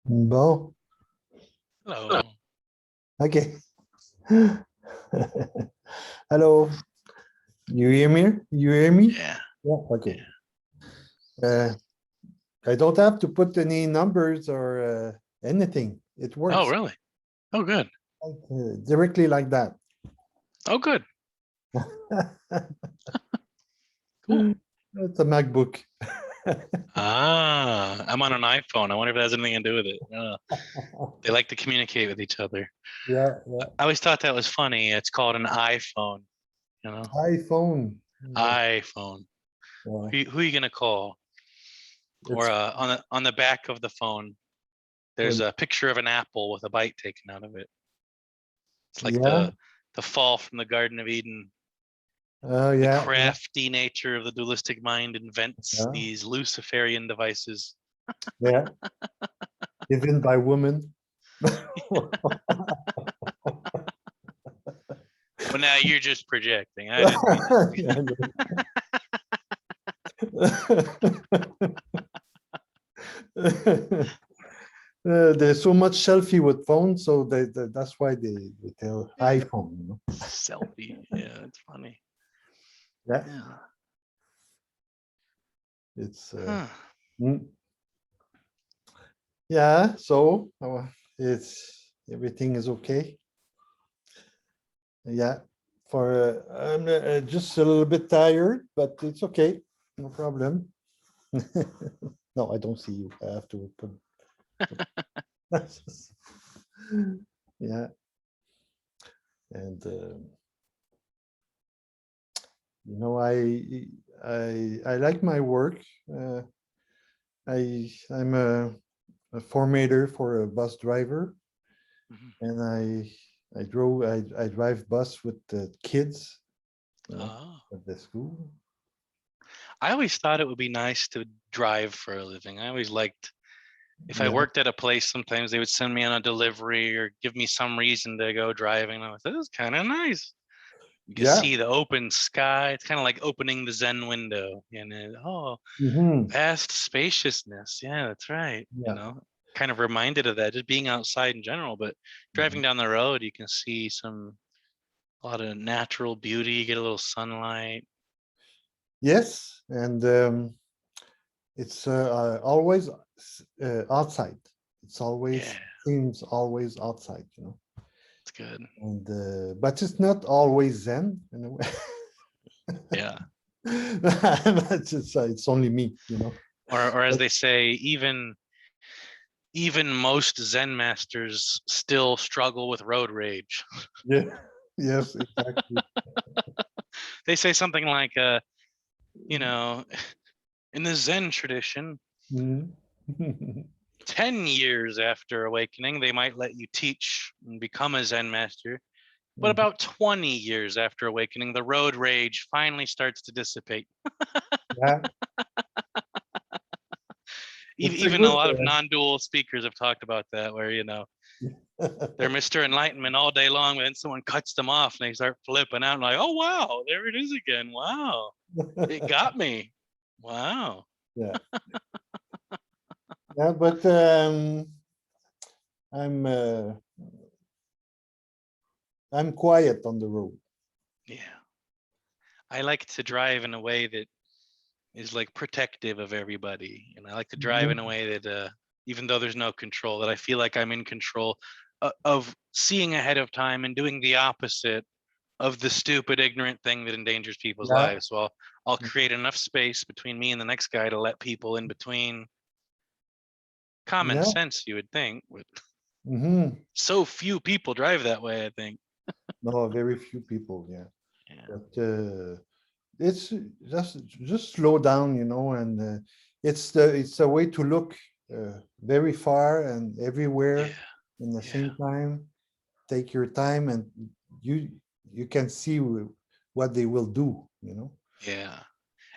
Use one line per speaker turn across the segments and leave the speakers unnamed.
Bon,
Hello.
okay. Hello. You hear me? You hear me?
Yeah.
Yeah, okay. I don't have to put any numbers or anything. It
Oh,
works
really? Oh, good.
directly like that.
Oh, good. Cool.
It's a MacBook.
I'm on an iPhone. I wonder if it has anything to do with it. They like to communicate with each other.
Yeah, yeah.
I always thought that was funny. It's called an iPhone, you know?
iPhone.
iPhone.
Yeah,
Who are you gonna call? Or
it's
on the back of the phone, there's a picture of an apple with a bite taken out of it. It's like
yeah.
the fall from the Garden of Eden. The
Yeah, yeah,
crafty nature of the dualistic mind invents
yeah,
these Luciferian devices.
yeah. Given by women.
Well, now you're just projecting. I didn't mean it.
There's so much selfie with phones, so that's why they tell
Yeah.
iPhone.
Selfie. Yeah, it's funny.
Yeah,
Yeah.
it's
Huh.
mm. Yeah. So it's everything is okay. Yeah, for I'm just a little bit tired, but it's okay, no problem. No, I don't see you. I have to put. Yeah, and I like my work. Uh, I'm a formator for a bus driver,
Mhm.
and I drive bus with the kids,
Oh.
at the school.
I always thought it would be nice to drive for a living. I always liked if I
Yeah,
worked at a place, sometimes they would send me on a delivery or give me some reason to go driving. I was this is kind of nice. You can
yeah.
see the open sky. It's kind of like opening the Zen window, and
Hmm.
vast spaciousness. Yeah, that's right.
Yeah.
Kind of reminded of that, just being outside in general. But
Mhm.
driving down the road, you can see a lot of natural beauty. You get a little sunlight.
Yes, and it's always outside. It's
Yeah,
always seems always outside.
it's good.
And but it's not always Zen in a way.
Yeah.
It's only me.
Or as
But
they say, even most Zen masters still struggle with road rage.
yeah, yes, exactly.
They say something like, you know, in the Zen tradition,
Mhm.
10 years after awakening, they might let you teach and become a Zen master. But
Mhm.
about 20 years after awakening, the road rage finally starts to dissipate.
Yeah, it's a
Even a
good.
lot of non-dual speakers have talked about that, where, they're Mr. Enlightenment all day long, and then someone cuts them off and they start flipping out and like, oh, wow, there it is again. Wow, it got me. Wow.
Yeah, yeah, but I'm uh, I'm quiet on the road.
Yeah. I like to drive in a way that is like protective of everybody. And I like to drive in a
Mhm.
way that, even though there's no control, that I feel like I'm in control of seeing ahead of time and doing the opposite of the stupid, ignorant thing that endangers people's
Yeah,
lives. So I'll create enough space between me and the next guy to let people in between. Common
yeah.
sense, you would think, but
Hmm.
so few people drive that way, I think.
No, very few people. Yeah,
Yeah.
but it's just slow down, and it's a way to look very far and
Yeah.
everywhere in the
Yeah.
same time. Take your time, and you you can see what they will do.
Yeah.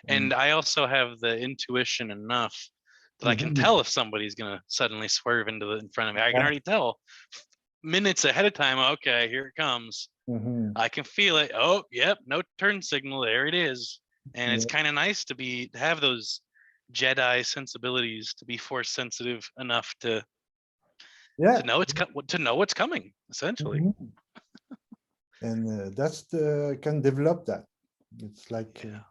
And
And I also have the intuition enough that I can
mhm,
tell if somebody's gonna suddenly swerve in front of me. I can
yeah,
already tell minutes ahead of time. Okay, here it comes.
mhm,
I can feel it. Oh, yep, no turn signal. There it is. And it's
yeah,
kind of nice to have those Jedi sensibilities, to be force sensitive enough to
Yeah.
to know what's coming, essentially.
Mhm. And that's the can develop that. It's like,
Yeah.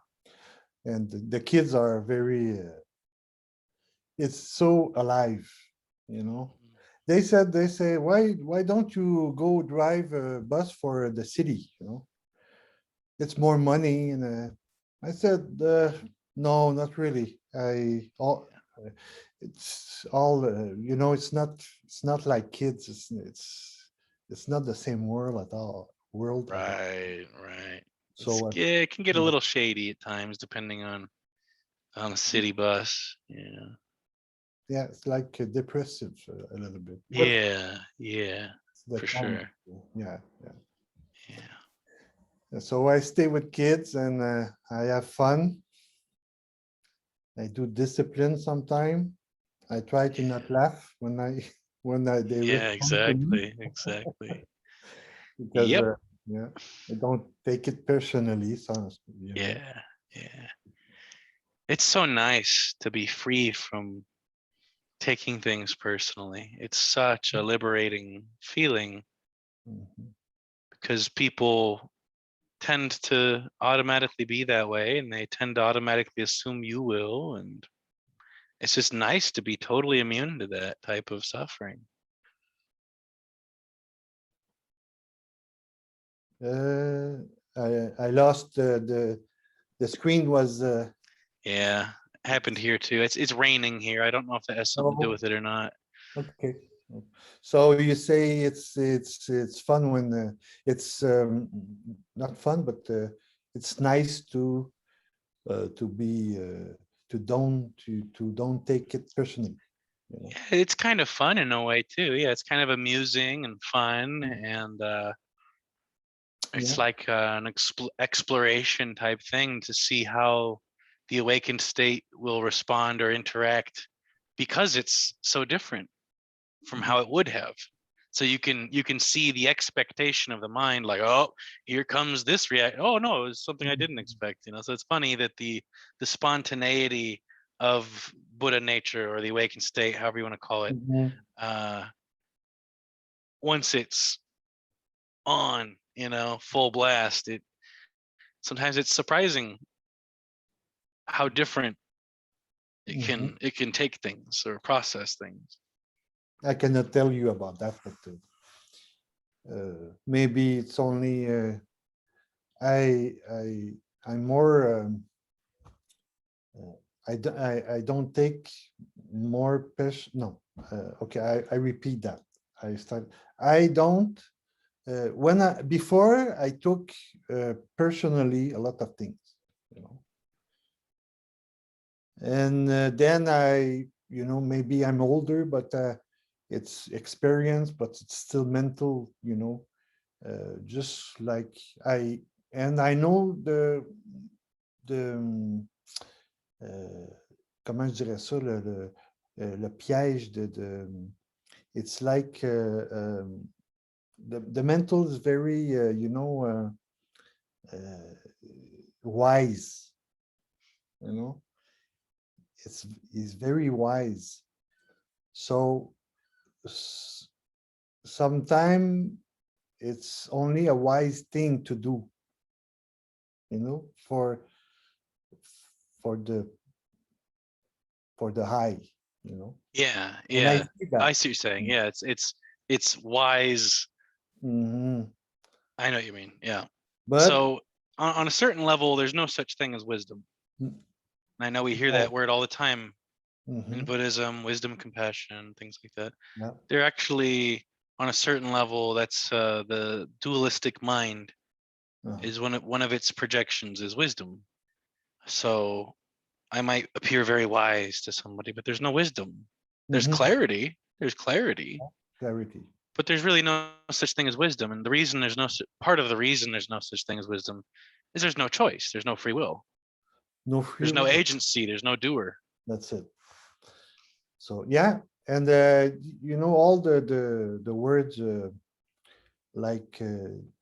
and the kids are very. It's so alive, you know. They say, why don't you go drive a bus for the city? You know, it's more money. And I said, no, not really. It's all you know. It's not like kids. It's not the same world at all. World at all.
Right, right.
So
Yeah, it can get a
yeah,
little shady at times, depending on a city bus. Yeah.
yeah, it's like depressive a little bit. But
Yeah, yeah,
it's the
for
time.
sure.
Yeah, yeah.
Yeah.
So I stay with kids and I have fun. I do discipline sometime. I try to not laugh when I they
Yeah,
respond to me
exactly, exactly.
because
Yep.
yeah, I don't take it personally. So you know,
Yeah, yeah. It's so nice to be free from taking things personally. It's such a liberating feeling
Mhm.
because people tend to automatically be that way and they tend to automatically assume you will. And it's just nice to be totally immune to that type of suffering.
uh, I lost the screen was
Yeah, happened here too. It's raining here. I don't know if that has something to do
oh,
with it or not.
okay. So you say it's fun when it's not fun, but it's nice to be to don't take it personally, you know.
Yeah, it's kind of fun in a way too. Yeah, it's kind of amusing and fun, and it's
Yeah.
like an exploration type thing to see how the awakened state will respond or interact because it's so different from how it would have. So you can see the expectation of the mind, like, oh, here comes this react. Oh no, it's something I didn't expect. So it's funny that the spontaneity of Buddha nature or the awakened state, however you want to call it,
Mhm.
uh, once it's on, full blast, it sometimes it's surprising how different it
Mhm.
can it can take things or process things.
I cannot tell you about that, but maybe it's only I I'm more I don't take more pers no okay I repeat that I don't when I before I took personally a lot of things, you know, and then maybe I'm older, but it's experience, but it's still mental, just like I and I know the comment je dirais ça le piège it's like the mental is very wise, you know, it's very wise. So sometimes it's only a wise thing to do, for the high, you know.
Yeah,
And I
yeah.
see
I
that.
see what you're saying. Yeah, it's wise.
Mhm.
I know what you mean. Yeah.
But
So on a certain level, there's no such thing as wisdom.
mm,
I know we hear that
no.
word all the time in
Mhm.
Buddhism, wisdom, compassion, things like that.
Yeah.
They're actually on a certain level. That's the dualistic mind
Uh-huh.
is one of its projections is wisdom. So I might appear very wise to somebody, but there's no wisdom. There's
Mhm.
clarity. There's clarity,
Clarity.
but there's really no such thing as wisdom. And the reason there's no part of the reason there's no such thing as wisdom is there's no choice. There's no free will.
No free
There's no
will.
agency. There's no doer.
That's it. So yeah, and all the words like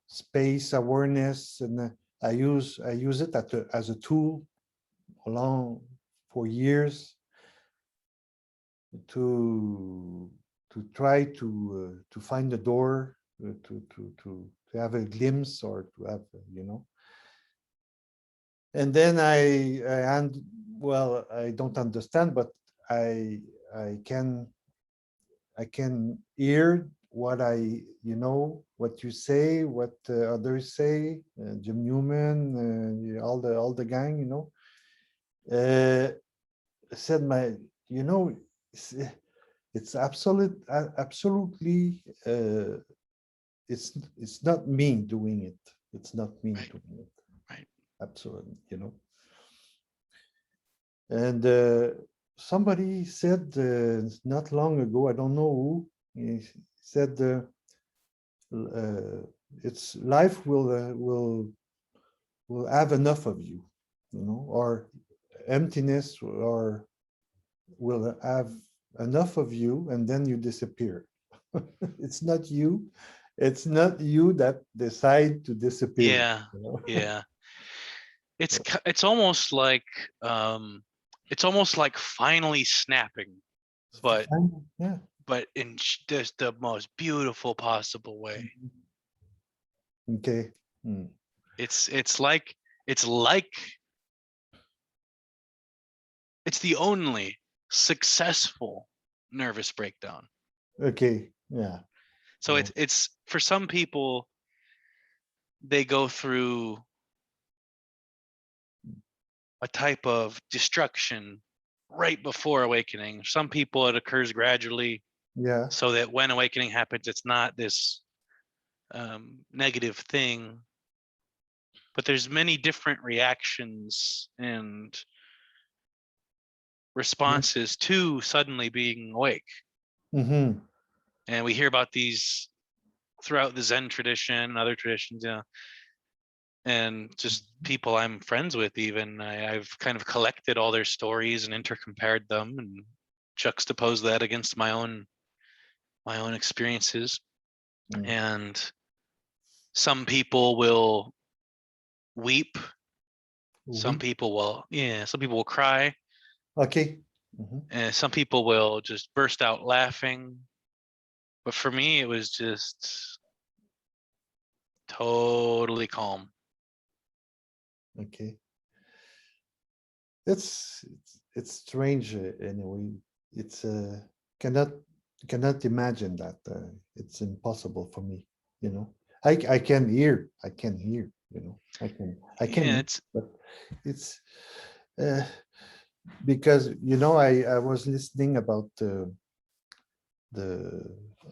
space awareness, and I use it as a tool along for years to try to find the door, to have a glimpse, or to have, and then and well, I don't understand, but I I can I can hear what what you say, what others say, Jim Newman, all the gang, uh, said you know, it's, it's absolutely, it's not me doing it. It's not me
Right.
doing it.
Right.
Absolutely, And somebody said not long ago, I don't know who, he said, uh, it's life will have enough of you, or emptiness, or will have enough of you, and then you disappear. It's not you. It's not you that decide to disappear.
Yeah. Yeah. It's almost like um it's almost like finally snapping, but
Yeah.
in just the most beautiful possible way.
Okay. Mm.
It's like it's like it's the only successful nervous breakdown.
Okay. Yeah.
So
Yeah.
it's for some people, they go through a type of destruction right before awakening. Some people it occurs gradually,
Yeah.
so that when awakening happens, it's not this negative thing. But there's many different reactions and responses to suddenly being awake.
Mm-hmm.
And we hear about these throughout the Zen tradition and other traditions, and just people I'm friends with. Even I've kind of collected all their stories and intercompared them and juxtaposed that against my own experiences.
Mm.
And some people will weep, some
Oui.
people will, yeah, some people will cry,
Okay. Mm-hmm.
and some people will just burst out laughing. But for me, it was just totally calm.
Okay. It's strange, anyway. It's cannot cannot imagine that. It's impossible for me. You know, I can hear. I can hear. I can
Yeah,
hear,
it's
but it's uh, because I was listening about the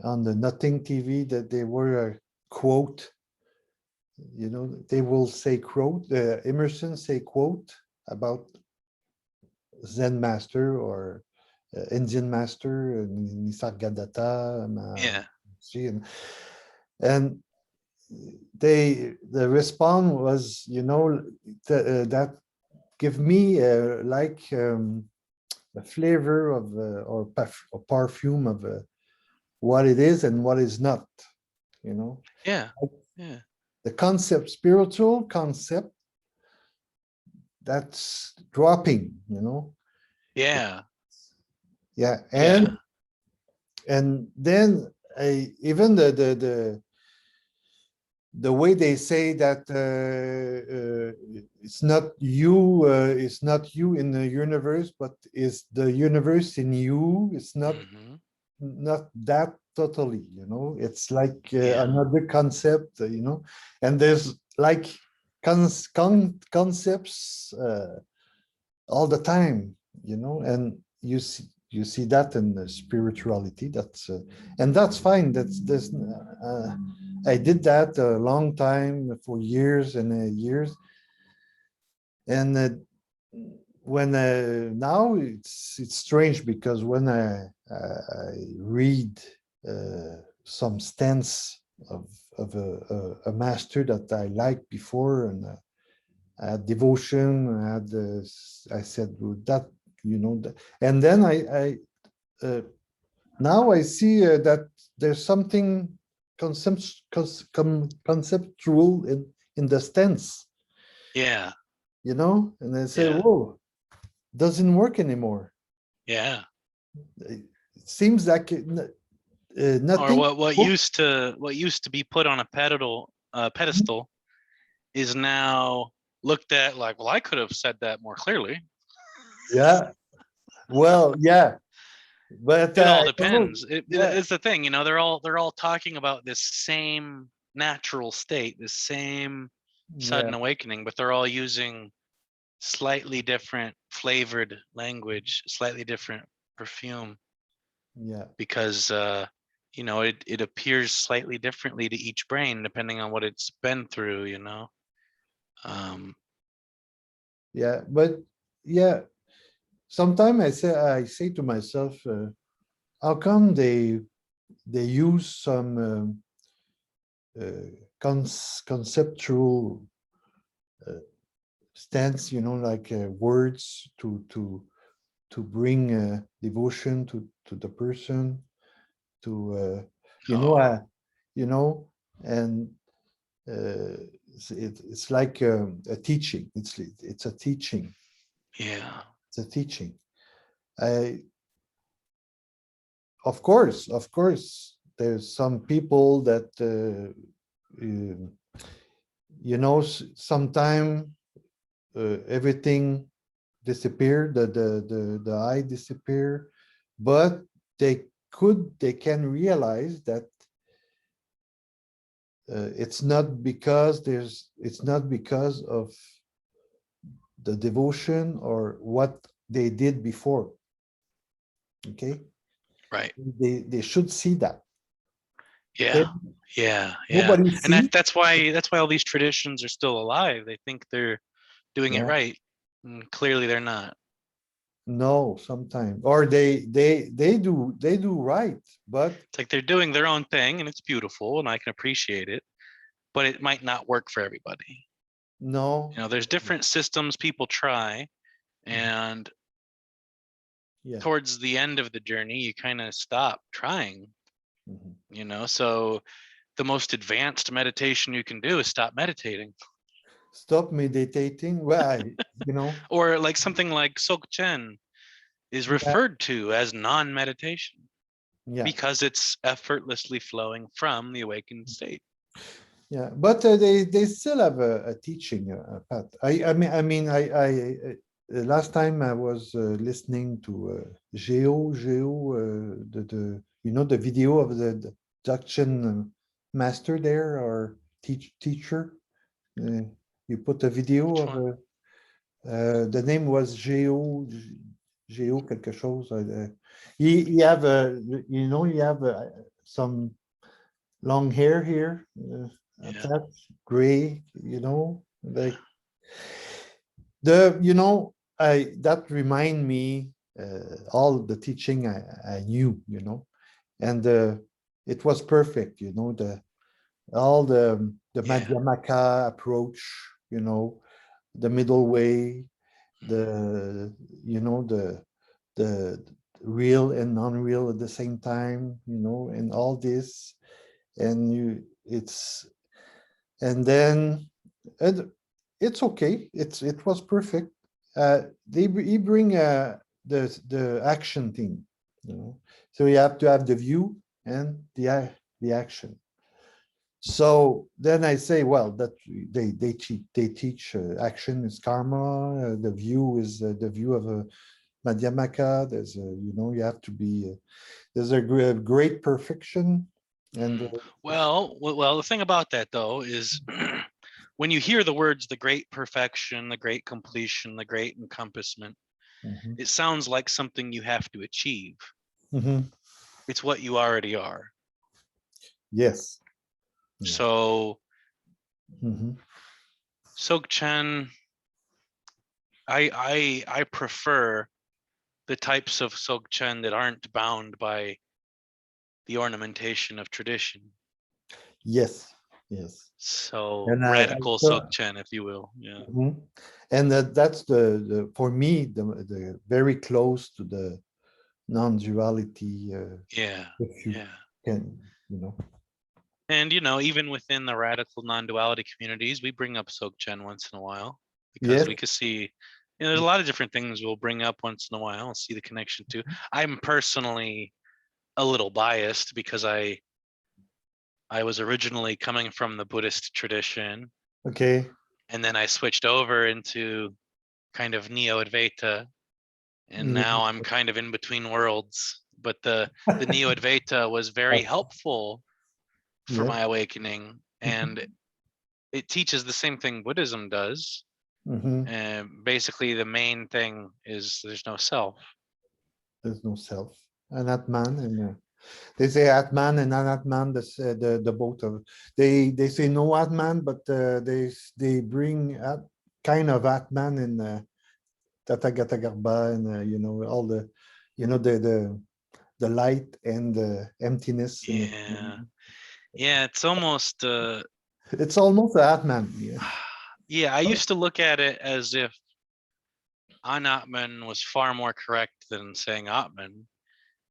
on the Nothing TV that they were quote. They will say quote. Emerson say quote about Zen master or Indian master, Nisargadatta,
yeah,
and the response was, that give me like a flavor of or perfume of what it is and what is not. You know,
yeah, yeah,
the concept, spiritual concept, that's dropping.
yeah,
Yeah,
yeah.
and then even the way they say that it's not you in the universe, but is the universe in you. It's
Hmm.
not that totally. It's like
Yeah,
another concept. And there's like concepts all the time. And you see that in the spirituality. And that's fine. That's I did that a long time, for years and years. And when now it's strange, because when I read some stance of a master that I liked before, and I had devotion, I said, well, that that. And then now I see that there's something conceptual in the stance,
yeah,
and I say,
yeah,
whoa, doesn't work anymore.
yeah,
It seems like
or
nothing.
what used to be put on a pedestal is now looked at like, well, I could have said that more clearly.
Yeah. Well, yeah, but
It all
I don't know.
depends.
Yeah,
It's the thing, they're all talking about this same natural state, this same
yeah,
sudden awakening, but they're all using slightly different flavored language, slightly different perfume,
yeah,
because it appears slightly differently to each brain depending on what it's been through, um
yeah. But yeah, sometimes I say to myself, how come they use some conceptual stance, like words to bring devotion to the person, to you know,
oh
uh, you know, and it's like a teaching. It's a teaching.
yeah.
It's a teaching. I of course, there's some people that sometime everything disappear, the eye disappear, but they can realize that it's not because of the devotion or what they did before. Okay,
Right.
they should see that. Okay,
Yeah. Yeah. Yeah.
nobody
And
see.
that's why all these traditions are still alive. They think they're doing it
Yeah,
right, and clearly they're not.
no, sometimes, or they do right, but
It's like they're doing their own thing, and it's beautiful, and I can appreciate it, but it might not work for everybody.
no.
There's different systems people try,
Mhm.
and
Yeah.
towards the end of the journey, you kind of stop trying.
Mhm.
So the most advanced meditation you can do is stop meditating,
Stop meditating. Why? You know.
or like something like Dzogchen is
Yeah,
referred to as non-meditation
yeah,
because it's effortlessly flowing from the awakened state.
yeah. But they still have a teaching path. Last time I was listening to Geo, the video of the Dakchin master there, or teacher. Uh, you put a video
Which
of
one?
the name was Geo quelque chose. He have he have some long hair here,
Yeah.
attached, gray, like I that remind me all the teaching I knew, and it was perfect, all the
Yeah.
Madhyamaka approach, the middle way, the the real and non-real at the same time, and all this, and and then it, it's okay. It was perfect. He bring the action thing, So you have to have the view and the action. So then I say, well, that they teach action is karma. The view is the view of a Madhyamaka. There's you have to be. There's a great perfection, and
Well, the thing about that though is when you hear the words the great perfection, the great completion, the great encompassment,
mhm,
it sounds like something you have to achieve.
mhm,
It's what you already are.
yes, yeah,
So
mhm,
Sogchen, I prefer the types of Sogchen that aren't bound by the ornamentation of tradition.
yes, yes.
So
And I
radical
saw,
Sogchen, if you will. Yeah.
mhm. And that's the for me the very close to the non-duality.
Yeah.
If you
Yeah.
can, you know.
And even within the radical non-duality communities, we bring up Sogchen once in a while because
Yes.
we could see, there's a lot of different things we'll bring up once in a while and see the connection to. I'm personally a little biased because I was originally coming from the Buddhist tradition,
Okay.
and then I switched over into kind of Neo-Advaita, and
Yeah.
now I'm kind of in between worlds. But the Neo-Advaita was very helpful for
Yeah.
my awakening, and it teaches the same thing Buddhism does.
Mm-hmm.
And basically, the main thing is there's no self.
There's no self. An Atman and they say Atman and Anatman. The both of they say no Atman, but they bring kind of Atman in Tathagata Garbha and all the the light and the emptiness in it.
Yeah, yeah, it's almost
It's almost a Atman. Yeah.
yeah. I used to look at it as if Anatman was far more correct than saying Atman,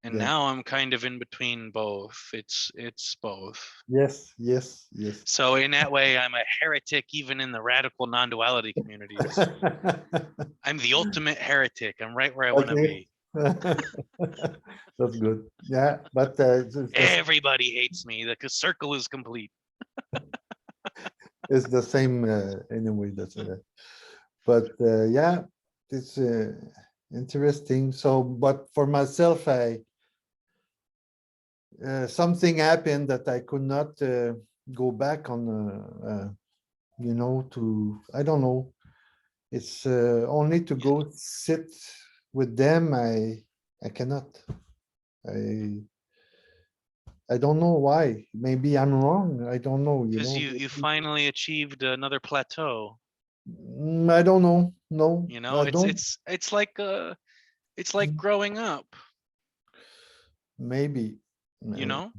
and
Yeah.
now I'm kind of in between both. It's both.
Yes. Yes. Yes.
So in that way, I'm a heretic even in the radical non-duality communities. I'm the ultimate heretic. I'm right where I want to
Okay.
be.
That's good. Yeah, but
Everybody hates me. The circle is complete.
it's the same anyway. That's but yeah, it's interesting. So, but for myself, I something happened that I could not go back on. To I don't know. It's only to go sit with them. I cannot. I I don't know why. Maybe I'm wrong. I don't know.
Because you finally achieved another plateau.
I don't know. No,
You know,
I
it's
don't.
it's it's like it's like growing up.
Maybe.
You know,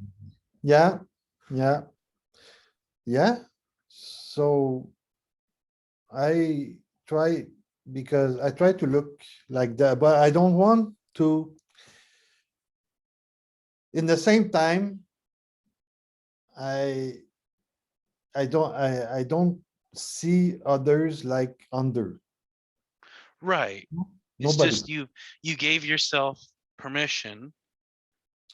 Yeah, yeah, yeah. So I try because I try to look like that, but I don't want to. In the same time, I I don't see others like under
right? It's
nobody.
just you gave yourself permission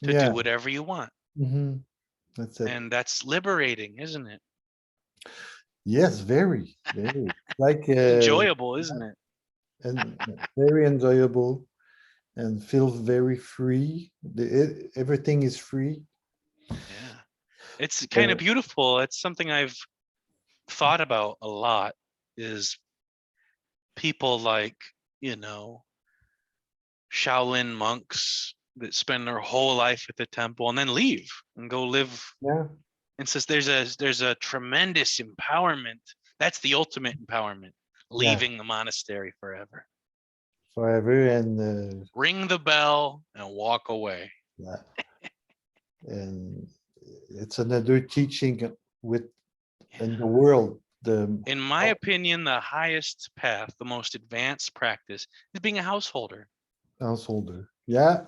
to do
Yeah.
whatever you want,
Hmm. That's it.
and that's liberating, isn't it?
Yes, very, very. Like
Enjoyable, isn't it?
and very enjoyable and feels very free. Everything is free.
Yeah. It's kind of
Uh,
beautiful. It's something I've thought about a lot is people like, you know, Shaolin monks that spend their whole life at the temple and then leave and go live.
yeah,
And says there's a tremendous empowerment. That's the ultimate empowerment,
yeah,
leaving the monastery forever.
forever and
Ring the bell and walk away.
yeah, and it's another teaching with in the world. The
In my opinion, the highest path, the most advanced practice is being a householder.
householder. Yeah,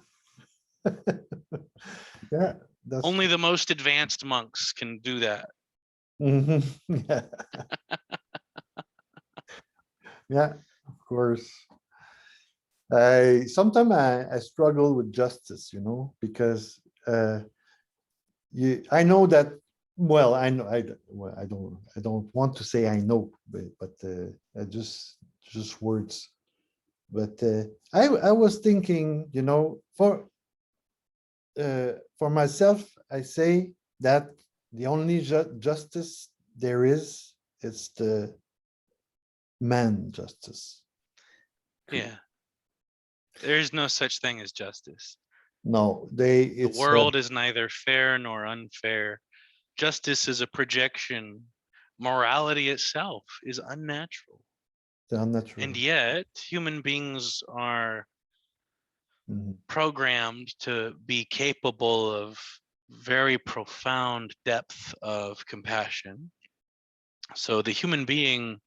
yeah, that's
Only the most advanced monks can do that.
mhm, yeah, yeah, of course. I sometimes I struggle with justice, because I know that. Well, I know well, I don't want to say I know, but I just words. But I was thinking, for myself, I say that the only justice there is the man justice.
Yeah. There is no such thing as justice.
No,
The
it's
world is neither fair nor unfair. Justice is a projection. Morality itself is unnatural. And
unnatural.
yet, human beings are
Mhm.
programmed to be capable of very profound depth of compassion. So the human being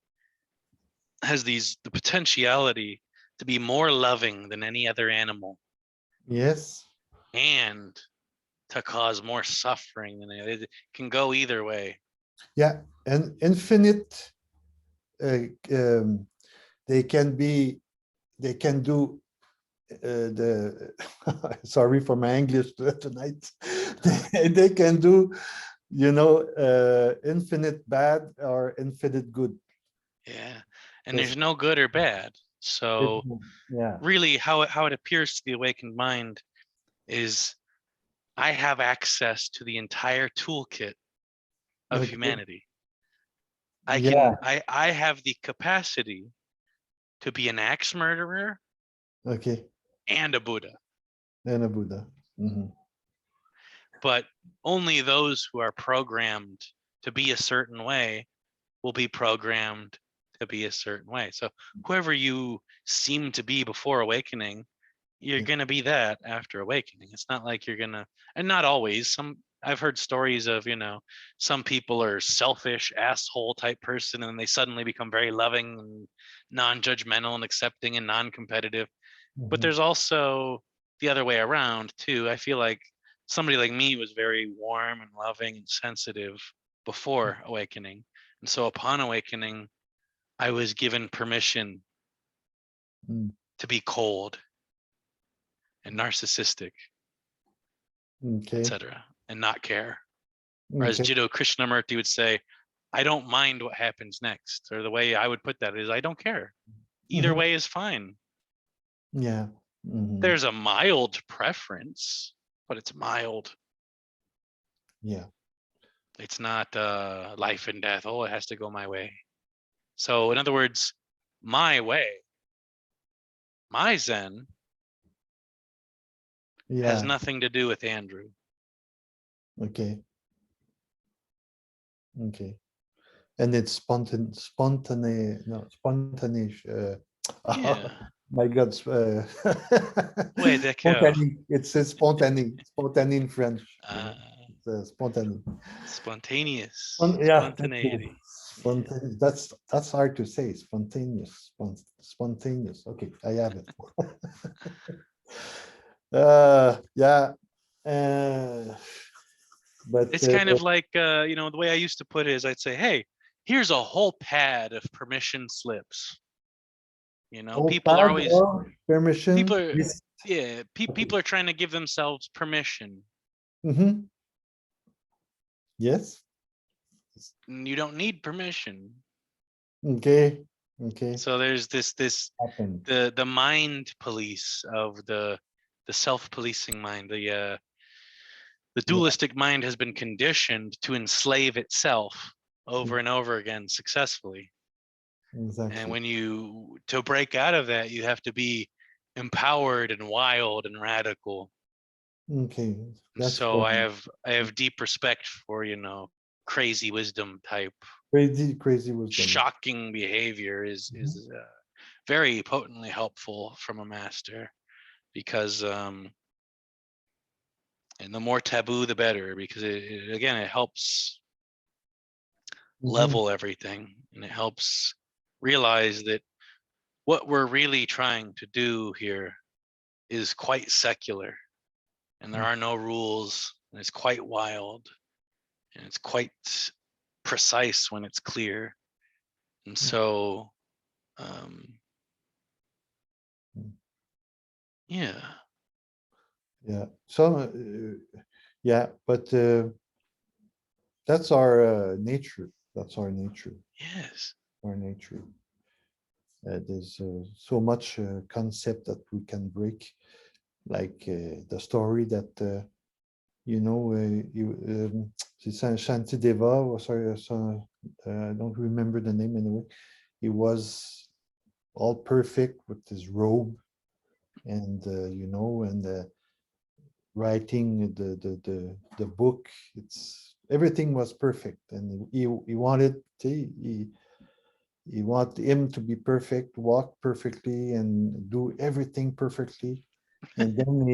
has the potentiality to be more loving than any other animal
Yes.
and to cause more suffering than it can go either way.
Yeah, and infinite. Uh, um, they can be. They can do the sorry for my English tonight. They can do, infinite bad or infinite good.
Yeah. And there's no good or bad. So
Yeah.
really how it appears to the awakened mind is I have access to the entire toolkit of
Okay.
humanity.
Yeah.
I have the capacity to be an axe murderer
Okay.
and a Buddha.
And a Buddha. Mhm.
But only those who are programmed to be a certain way will be programmed to be a certain way. So whoever you seem to be before awakening, you're
Yeah.
going to be that after awakening. It's not like you're going to, and not always. I've heard stories of, some people are selfish asshole type person and they suddenly become very loving and non-judgmental and accepting and non-competitive. But
Mhm.
there's also the other way around too. I feel like somebody like me was very warm and loving and sensitive before awakening. And so upon awakening, I was given permission
Mm.
to be cold and narcissistic,
Okay.
etc., and not care. Or as
Okay.
Jiddu Krishnamurti would say, I don't mind what happens next. Or the way I would put that is I don't care. Either
Mhm.
way is fine.
Yeah. Mhm.
There's a mild preference, but it's mild.
Yeah.
It's not life and death. Oh, it has to go my way. So in other words, my way, my Zen has
Yeah.
nothing to do with Andrew.
Okay. Okay. And it's spontaneous.
Yeah.
My God.
Ouais, d'accord.
Spontané. It's a spontané in French.
Uh,
It's spontané. Yeah, thank you.
Spontaneity. Yeah.
Spontaneous. That's hard to say. Spontaneous. Spontaneous. Okay, I have it. Yeah. Uh, but
It's kind of like, the way I used to put it is I'd say, hey, here's a whole pad of permission slips.
all
People are
pad
always,
or permission.
people are,
Yes.
yeah,
Okay.
people are trying to give themselves permission.
Mm-hmm. Yes.
And you don't need permission.
Okay. Okay.
So there's this
Happen.
the mind police of the self-policing mind, the
Yeah.
dualistic mind has been conditioned to enslave itself over and over again successfully. And
Exactly.
when to break out of that, you have to be empowered and wild and radical.
Okay.
And
That's
so
for
I have deep respect for, crazy wisdom type.
crazy wisdom.
Shocking behavior is
Mhm.
very potently helpful from a master because and the more taboo the better, because again it helps
Mhm.
level everything and it helps realize that what we're really trying to do here is quite secular and there are no rules and it's quite wild and it's quite precise when it's clear. And so um yeah.
Yeah. Some. Yeah, but that's our nature. That's our nature.
Yes.
Our nature. There's so much concept that we can break, like the story that it's Shantideva. Or sorry, I don't remember the name anyway. He was all perfect with his robe, and and writing the book. It's everything was perfect, and he wanted he want him to be perfect, walk perfectly, and do everything perfectly. And then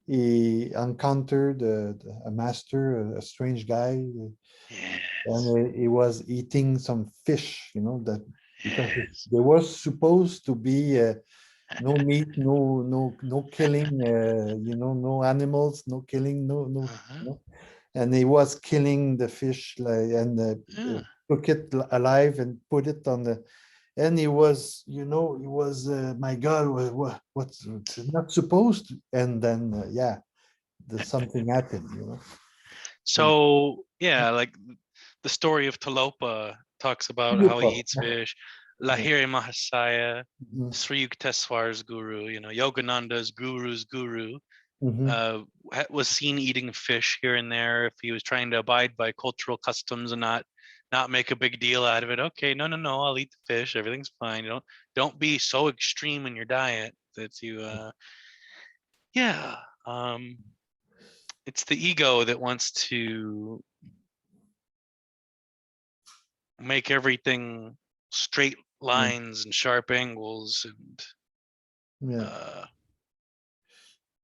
he encountered a master, a strange guy, and
Yes.
he was eating some fish. That because
Yes.
there was supposed to be no meat, no killing. No animals, no killing, no.
Uh-huh.
And he was killing the fish, and
Yeah.
took it alive and put it on the and he was, he was, my God, what's not supposed to, and then yeah, something happened. And
So yeah, like the story of Talopa talks about how he eats fish. Lahiri Mahasaya,
Mhm,
Sri Yukteswar's guru, Yogananda's guru's guru,
mhm.
was seen eating fish here and there if he was trying to abide by cultural customs and not make a big deal out of it. Okay, no, I'll eat the fish. Everything's fine. Don't be so extreme in your diet that you yeah. Um it's the ego that wants to make everything straight
Yeah,
lines and sharp angles and
yeah.
uh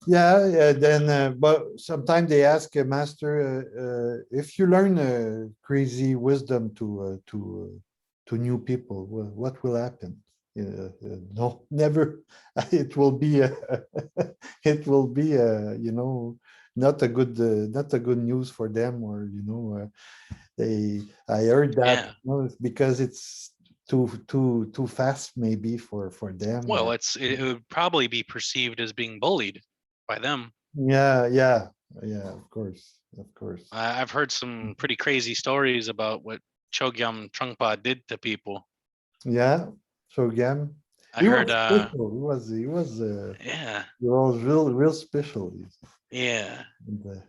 Yeah, yeah, then, but sometimes they ask a master, if you learn crazy wisdom to new people, what will happen? No, never. It will be it will be not a good news for them, or they. I heard that,
yeah.
it's because it's too fast, maybe for them,
Well,
or
it would probably be perceived as being bullied by them.
yeah, yeah, yeah. Of course, of course.
I've heard some pretty crazy stories about what Chogyam Trungpa did to people.
Yeah. So again,
I
he
heard
was special.
yeah,
He was real special.
yeah.
And,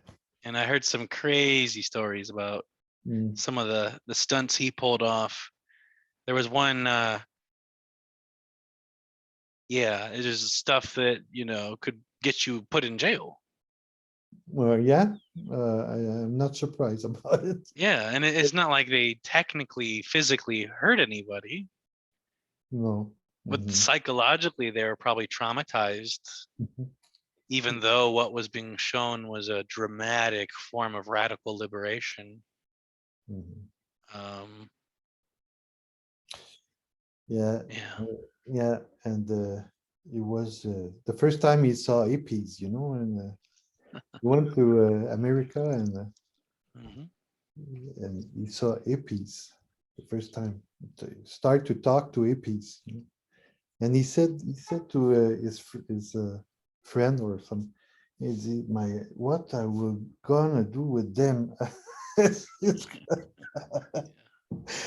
And I heard some crazy stories about
mm,
some of the stunts he pulled off. There was one yeah, it is stuff that, could get you put in jail.
well, yeah, I'm not surprised about it.
Yeah, and it's not like they technically physically hurt anybody,
No.
but
Mhm,
psychologically they were probably traumatized,
mhm,
even though what was being shown was a dramatic form of radical liberation.
mhm.
Um,
Yeah,
yeah.
uh, yeah, and it was the first time he saw hippies, and he went to America,
Hmm.
and he saw hippies the first time. Start to talk to hippies, and he said to his friend or some, is it my what I will gonna do with them?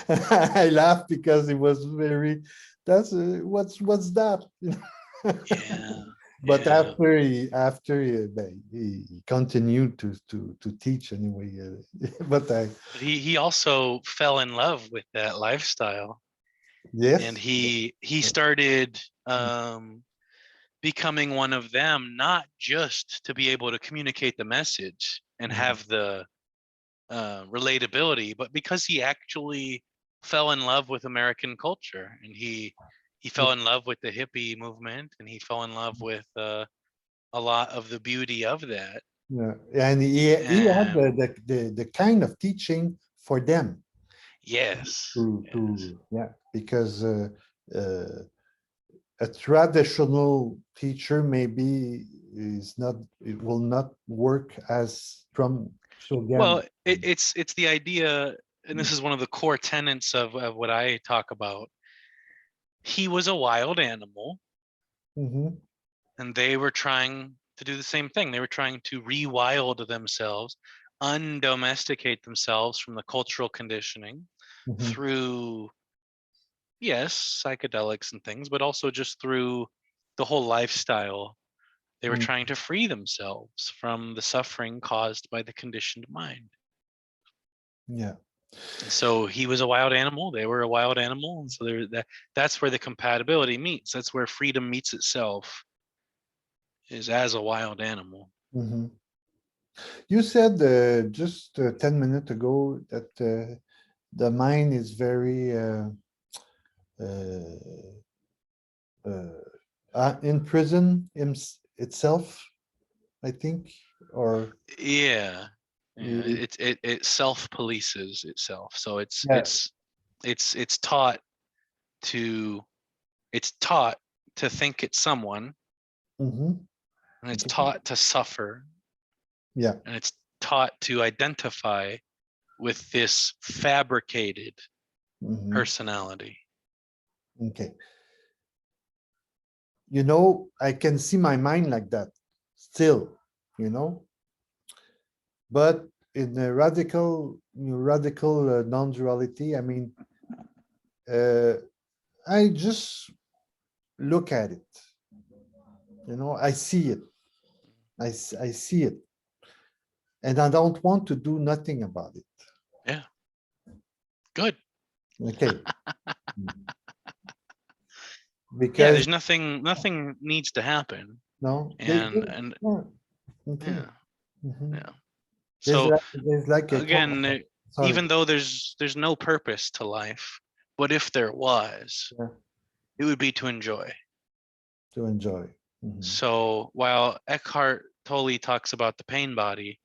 I laughed because it was very. That's what's that?
Yeah.
But
Yeah.
after he continued to teach anyway. But
But he also fell in love with that lifestyle, and
yes.
he started becoming one of them, not just to be able to communicate the message and
Mhm.
have the relatability, but because he actually fell in love with American culture, and he fell in love with the hippie movement, and he fell in love with a lot of the beauty of that.
Yeah, and he had
And
the kind of teaching for them
yes, yes.
yeah, because uh, a traditional teacher maybe is not, it will not work as from Shogam.
Well, it's the idea, and this is one of the core tenets of what I talk about. He was a wild animal,
Mm-hmm,
and they were trying to do the same thing. They were trying to rewild themselves, undomesticate themselves from the cultural conditioning
mm-hmm,
through, yes, psychedelics and things, but also just through the whole lifestyle. They were trying to free themselves from the suffering caused by the conditioned mind.
yeah.
And so he was a wild animal, they were a wild animal, and so that's where the compatibility meets. That's where freedom meets itself, is as a wild animal.
Mm-hmm. You said just 10 minutes ago that the mind is very uh, in prison itself, I think, or
Yeah, yeah.
uh,
It self polices itself. So
yeah.
it's taught to it's taught to think it's someone,
Mm-hmm.
and it's taught to suffer,
Yeah.
and it's taught to identify with this fabricated
Mm-hmm.
personality.
Okay. You know, I can see my mind like that still, you know, but in a radical non-duality, I mean, uh, I just look at it, you know, I see it. I see it, and I don't want to do nothing about it.
Yeah. Good.
Okay.
Yeah,
Because
there's nothing needs to happen.
no,
And
yeah, okay.
yeah,
Mhm.
yeah. So
There's like a
again,
sorry.
even though there's no purpose to life, but if there was,
Yeah,
it would be to enjoy.
to enjoy. Mhm.
So while Eckhart Tolle talks about the pain body,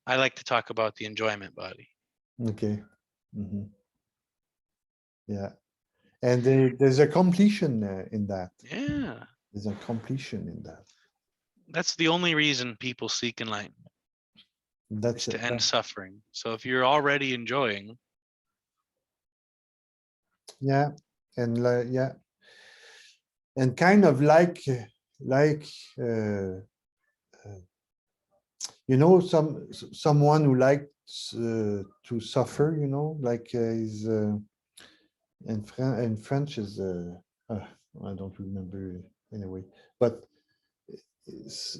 I like to talk about the enjoyment body.
Okay. Mhm. Yeah, and there's a completion in that.
Yeah.
There's a completion in that.
That's the only reason people seek enlightenment, is
That's
to
it.
end suffering. So if you're already enjoying,
Yeah, and yeah, and kind of like uh, you know, someone who likes to suffer. You know, like is in French is uh, I don't remember anyway, but it's,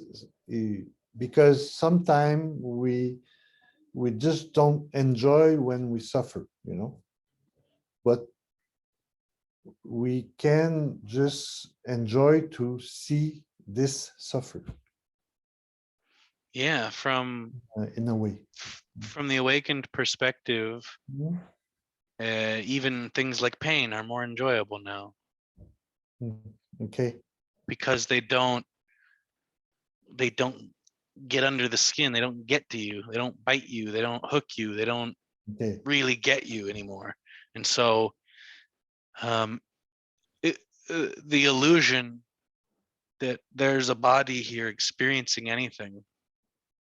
because sometimes we just don't enjoy when we suffer, you know, but we can just enjoy to see this suffer
yeah, from
in a way.
from the awakened perspective,
Mhm.
even things like pain are more enjoyable now
Okay.
because they don't get under the skin. They don't get to you. They don't bite you. They don't hook you. They don't
Okay.
really get you anymore. And so, um, it, the illusion that there's a body here experiencing anything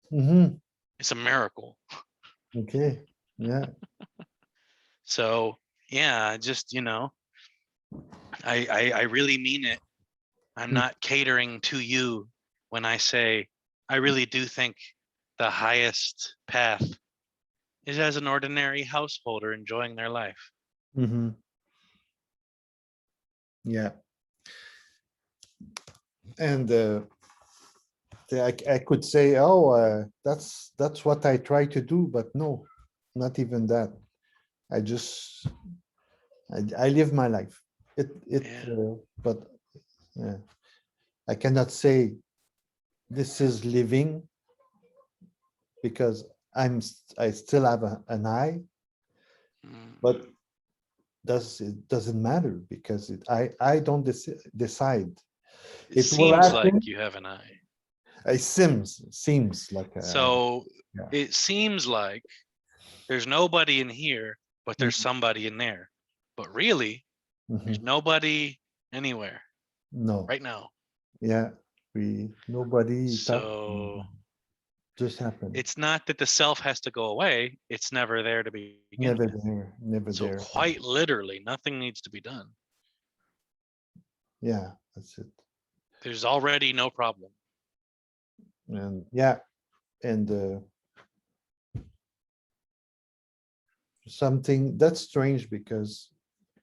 Hmm.
is a miracle.
Okay. Yeah.
So yeah, just I really mean it. I'm
Mm.
not catering to you when I say I really do think the highest path is as an ordinary householder enjoying their life.
Mm-hmm. Yeah. And I could say, oh, that's what I try to do, but no, not even that. I just I live my life.
Yeah.
But yeah, I cannot say this is living because I still have an eye,
Mm.
but it doesn't matter because I don't decide.
It
It will
seems like
happen.
you have an eye.
It seems like
So
yeah.
it seems like there's nobody in here, but there's somebody in there. But really, there's
Mhm.
nobody anywhere
No,
right now.
yeah, we nobody touch,
So
just happen.
it's not that the self has to go away, it's never there to begin
Never
with.
there, never
So
there.
quite literally, nothing needs to be done.
Yeah, that's it.
There's already no problem.
And yeah, and something that's strange because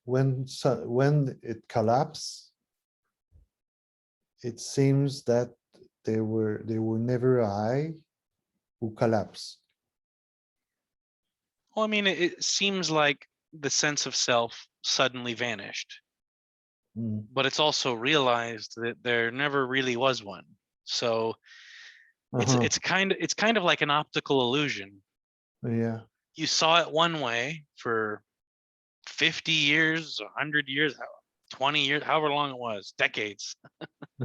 when it collapsed, it seems that they were never I who collapsed.
Well, I mean, it seems like the sense of self suddenly vanished,
Mm.
but it's also realized that there never really was one. So it's
Uh-huh.
it's kind of like an optical illusion.
Yeah.
You saw it one way for 50 years, 100 years, 20 years, however long it was, decades.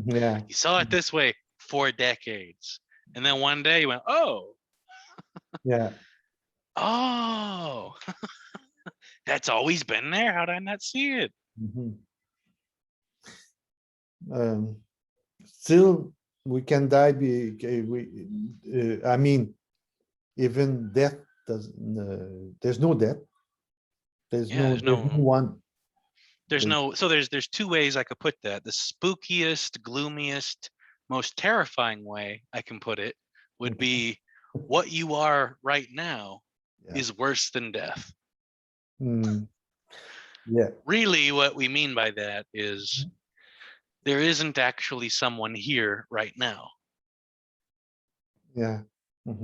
Yeah.
You saw it this way for decades. And then one day you went,
Yeah.
oh, that's always been there. How did I not see it?
Mhm. Um, Still, we can die. I mean, even death doesn't. There's no death.
Yeah, there's
There's no
no
one.
There's no, so there's two ways I could put that. The spookiest, gloomiest, most terrifying way I can put it would be what you are right now is worse than death.
Yeah.
Really, what we mean by that is there isn't actually someone here right now.
Yeah.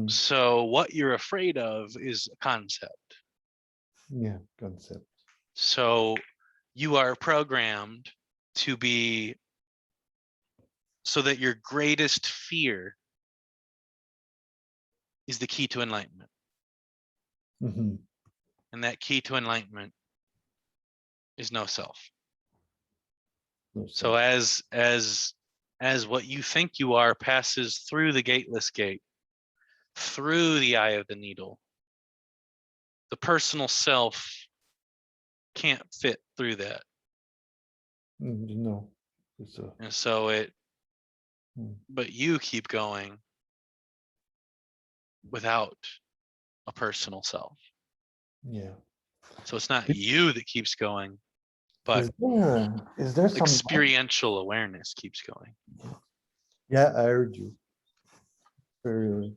So what you're afraid of is a concept.
Yeah. Concept.
So you are programmed to be, so that your greatest fear is the key to enlightenment. And that key to enlightenment is no self. So as what you think you are passes through the gateless gate, through the eye of the needle, the personal self can't fit through that.
No.
And so but you keep going without a personal self.
Yeah.
So it's not you that keeps going, but
is there some
experiential awareness keeps going.
Yeah, I heard you. Very.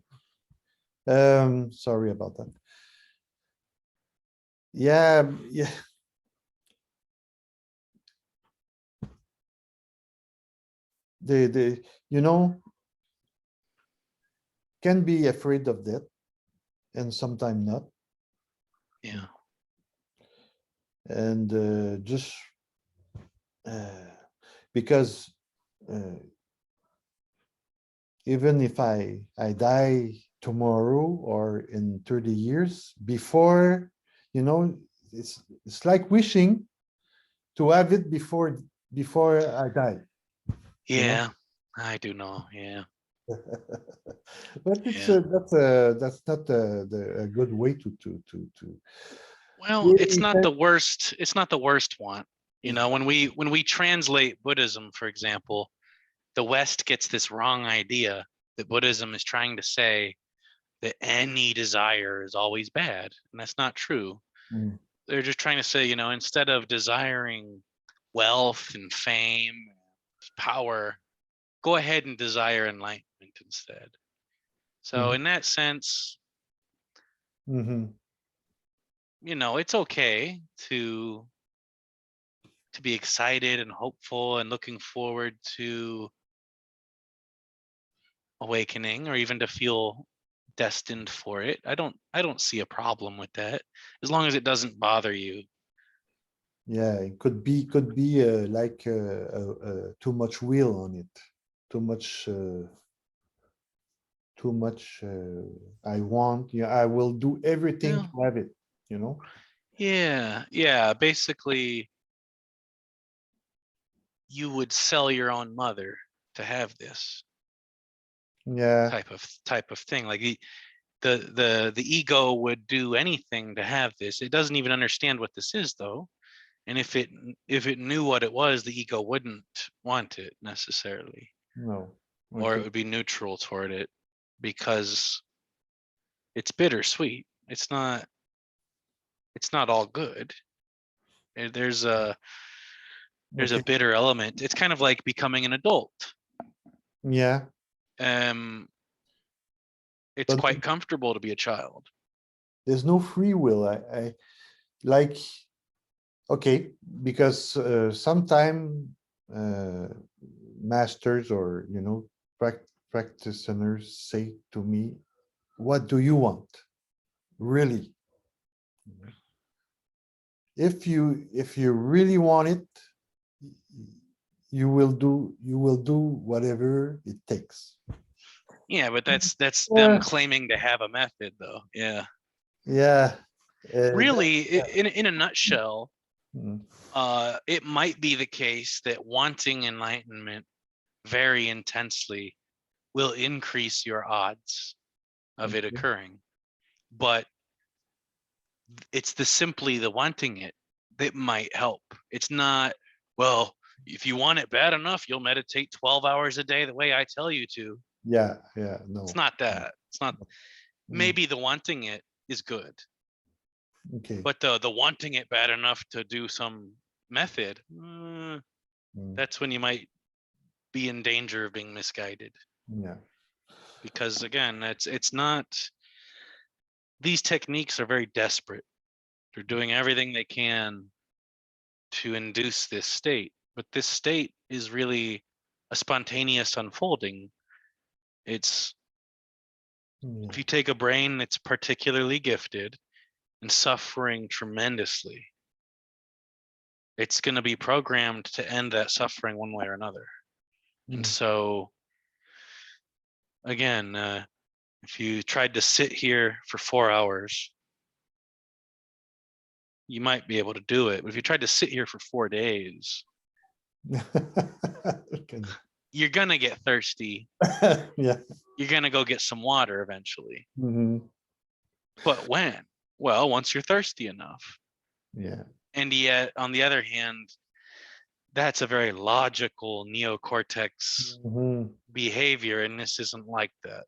Sorry about that. Yeah, yeah. The can be afraid of death, and sometimes not.
Yeah.
And just because even if I die tomorrow or in 30 years, before, it's like wishing to have it before I die.
Yeah, I do know. Yeah.
But it's
Yeah.
that's not a good way to
Well, it's
really
not the worst. It's not the worst one.
think.
When we translate Buddhism, for example, the West gets this wrong idea that Buddhism is trying to say that any desire is always bad, and that's not true. They're just trying to say, instead of desiring wealth and fame, power, go ahead and desire enlightenment instead. So in that sense, it's okay to be excited and hopeful and looking forward to awakening, or even to feel destined for it. I don't see a problem with that, as long as it doesn't bother you.
Yeah, it could be like too much will on it, too much I want. Yeah, I will do everything
Yeah.
to have it.
Yeah, basically you would sell your own mother to have this
Yeah.
type of thing. Like the ego would do anything to have this. It doesn't even understand what this is, though. And if it knew what it was, the ego wouldn't want it necessarily,
No.
or it
Okay.
would be neutral toward it, because it's bittersweet. It's not all good. There's a
Okay.
bitter element. It's kind of like becoming an adult.
Yeah.
It's
But
quite comfortable to be a child.
there's no free will. I like, okay, because sometime masters or practitioners say to me, what do you want? Really? If you really want it, you will do whatever it takes.
Yeah, but that's them claiming to have a method, though. Yeah.
Yeah.
Really, in a nutshell,
Mm.
it might be the case that wanting enlightenment very intensely will increase your odds of it occurring, but it's simply the wanting it that might help. It's not, well, if you want it bad enough, you'll meditate 12 hours a day the way I tell you to.
Yeah. No.
It's not that. It's not. Maybe the wanting it is good,
Okay.
but the wanting it bad enough to do some method,
Mm.
that's when you might be in danger of being misguided.
Yeah.
Because again, it's not, these techniques are very desperate. They're doing everything they can to induce this state, but this state is really a spontaneous unfolding. It's,
Yeah.
if you take a brain that's particularly gifted and suffering tremendously, it's going to be programmed to end that suffering one way or another. And
Mm.
so again, if you tried to sit here for 4 hours, you might be able to do it. But if you tried to sit here for 4 days,
Okay.
you're going to get thirsty.
Yeah.
You're going to go get some water eventually.
Mhm.
But when? Well, once you're thirsty enough.
Yeah.
And yet, on the other hand, that's a very logical neocortex
Mhm.
behavior, and this isn't like that.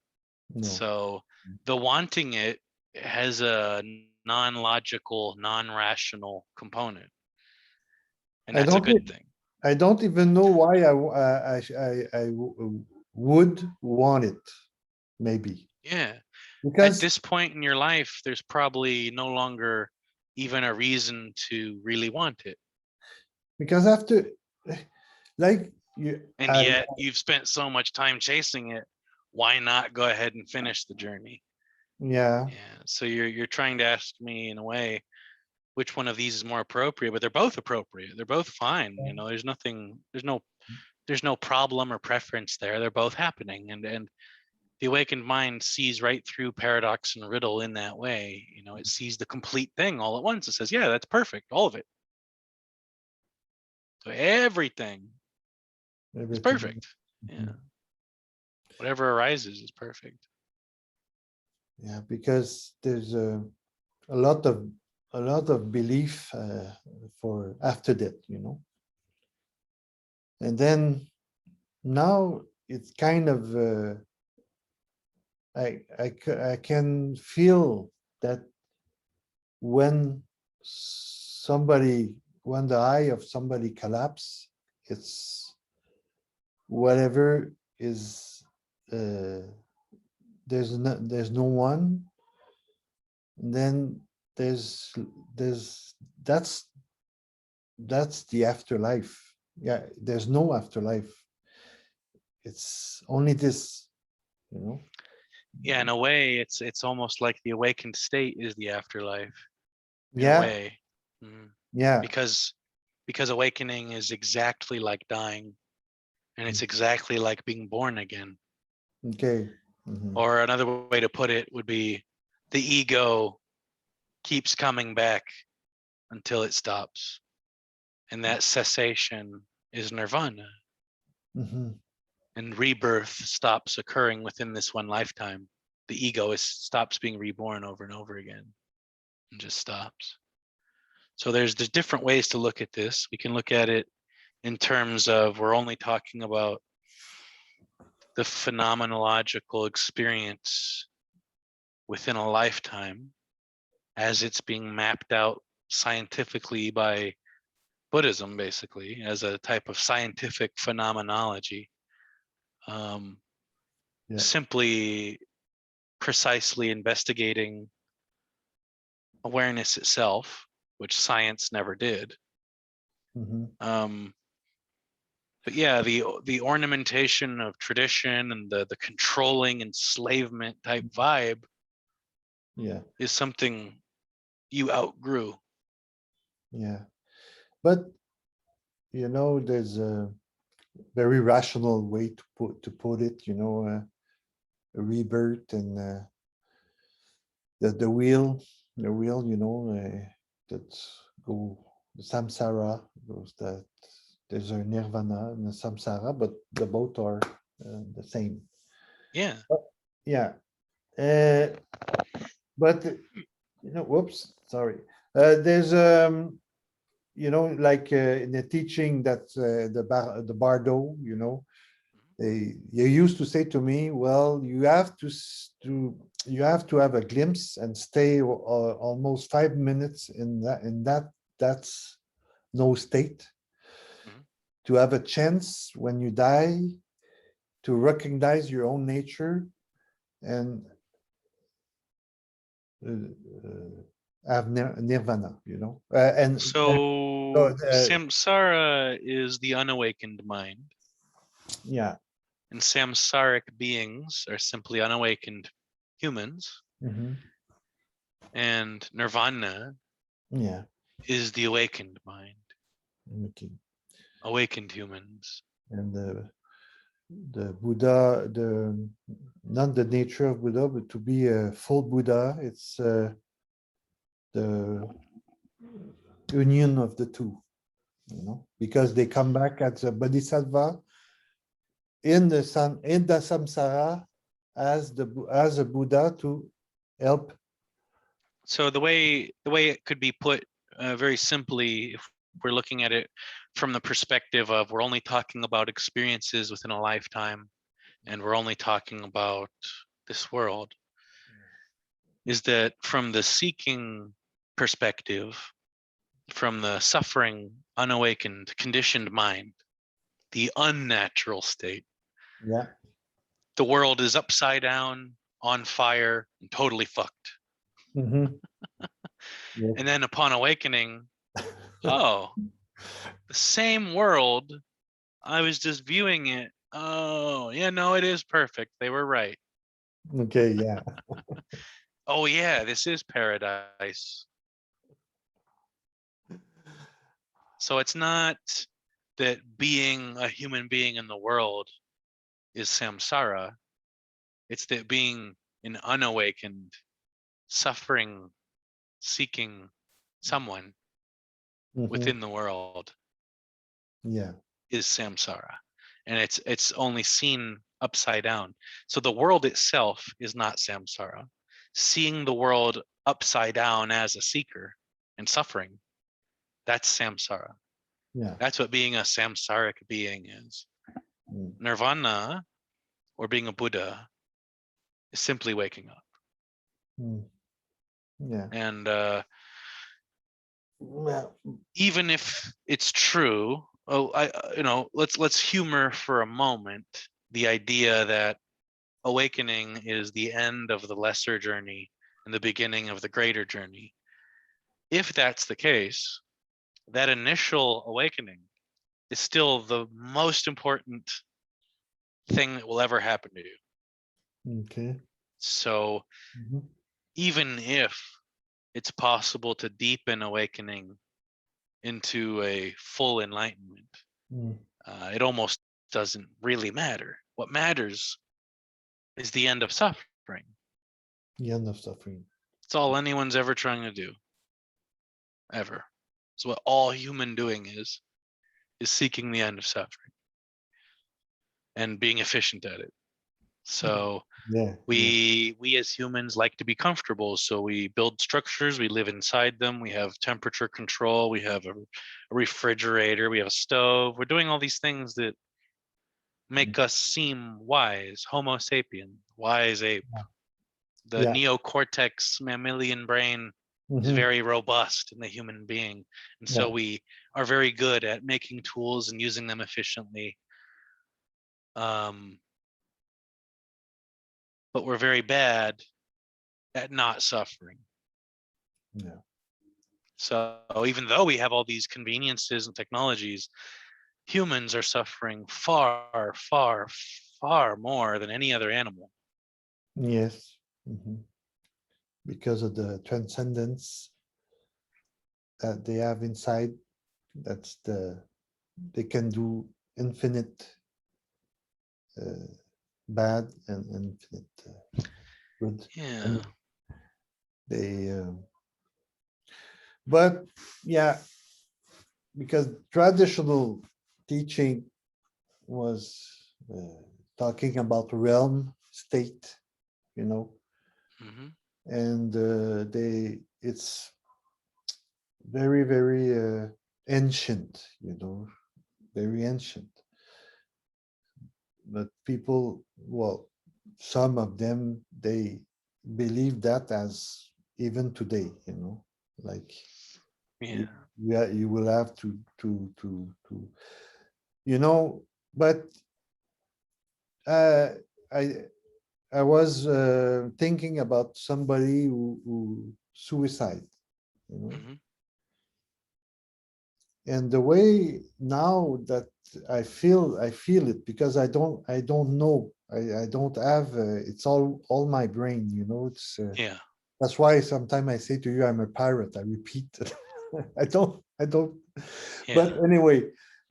No.
So the wanting it has a non-logical, non-rational component, and
I
that's a
don't.
good thing.
I don't even know why I would want it. Maybe
Yeah. At
because
this point in your life, there's probably no longer even a reason to really want it.
after, like you,
And yet you've spent so much time chasing it. Why not go ahead and finish the journey?
yeah.
Yeah. So you're trying to ask me in a way which one of these is more appropriate, but they're both appropriate. They're both fine. You know, there's no problem or preference there. They're both happening. And the awakened mind sees right through paradox and riddle in that way. You know, it sees the complete thing all at once. It says, yeah, that's perfect, all of it. So everything is
Everything.
perfect. Yeah. Whatever arises is perfect.
Yeah, because there's a lot of belief for after that, and then now it's kind of I can feel that when when the eye of somebody collapse, it's whatever is there's no one. Then there's there's that's the afterlife. Yeah, there's no afterlife. It's only this, you know.
Yeah, in a way, it's almost like the awakened state is the afterlife. In a
Yeah,
way. Mm.
yeah.
because awakening is exactly like dying, and it's exactly like being born again.
Okay. Mhm.
Or another way to put it would be the ego keeps coming back until it stops, and that cessation is nirvana,
Mhm.
and rebirth stops occurring within this one lifetime. The ego stops being reborn over and over again and just stops. So there's different ways to look at this. We can look at it in terms of we're only talking about the phenomenological experience within a lifetime as it's being mapped out scientifically by Buddhism, basically, as a type of scientific phenomenology.
Yeah.
Simply precisely investigating awareness itself, which science never did.
Mhm.
But yeah, the ornamentation of tradition and the controlling enslavement type vibe
Yeah.
is something you outgrew.
Yeah. But there's a very rational way to put it. A rebirth and the wheel, that go the samsara goes that there's a nirvana and a samsara, but the both are the same.
Yeah.
Yeah. But whoops, sorry. There's like in the teaching that the bardo, they used to say to me, well, you have to have a glimpse and stay almost 5 minutes in that that's no state,
Mhm.
to have a chance when you die to recognize your own nature and have nirvana,
So samsara is the unawakened mind,
yeah.
and samsaric beings are simply unawakened humans,
Mhm.
and nirvana
Yeah.
is the awakened mind,
Okay.
awakened humans.
And the Buddha, not the nature of Buddha, but to be a full Buddha, it's the union of the two, because they come back as a bodhisattva in the samsara as a Buddha to help.
So the way it could be put very simply, if we're looking at it from the perspective of we're only talking about experiences within a lifetime, and we're only talking about this world, is that from the seeking perspective, from the suffering, unawakened, conditioned mind, the unnatural state,
Yeah.
the world is upside down, on fire, and totally fucked.
Mhm.
And then upon awakening, oh, the same world, I was just viewing it. Oh, yeah, no, it is perfect. They were right.
Okay, yeah.
Oh, yeah, this is paradise. So it's not that being a human being in the world is samsara. It's that being an unawakened, suffering, seeking someone
Mhm.
within the world
Yeah.
is samsara. And it's only seen upside down. So the world itself is not samsara. Seeing the world upside down as a seeker and suffering, that's samsara.
Yeah.
That's what being a samsaric being is.
Mm.
Nirvana, or being a Buddha, is simply waking up.
Mm. Yeah.
And
Well,
even if it's true, let's humor for a moment the idea that awakening is the end of the lesser journey and the beginning of the greater journey. If that's the case, that initial awakening is still the most important thing that will ever happen to you.
okay.
So
Mhm.
even if it's possible to deepen awakening into a full enlightenment,
Mm.
it almost doesn't really matter. What matters is the end of suffering.
The end of suffering.
It's all anyone's ever trying to do, ever. It's what all human doing is seeking the end of suffering and being efficient at it. So
Yeah. Yeah.
we as humans like to be comfortable, so we build structures, we live inside them, we have temperature control, we have a refrigerator, we have a stove, we're doing all these things that make us seem wise, homo sapien, wise ape. The
Yeah.
neocortex mammalian brain is
Mhm.
very robust in the human being, and so
Yeah.
we are very good at making tools and using them efficiently, um, but we're very bad at not suffering.
Yeah.
So even though we have all these conveniences and technologies, humans are suffering far, far, far more than any other animal.
Yes. Mhm. Because of the transcendence that they have inside, that's they can do infinite uh, bad and infinite good.
Yeah.
And they, but yeah, because traditional teaching was talking about realm state, you know,
Hmm.
and it's very, very ancient, very ancient. But people, well, some of them, they believe that as even today, like
Yeah.
Yeah, you will have you know, but uh, I I was thinking about somebody who suicide, you know,
Hmm.
and the way now that I feel it because I don't know, I don't have it's all my brain, you know. It's
Yeah.
that's why sometimes I say to you, I'm a pirate. I repeat, I don't.
Yeah.
But anyway,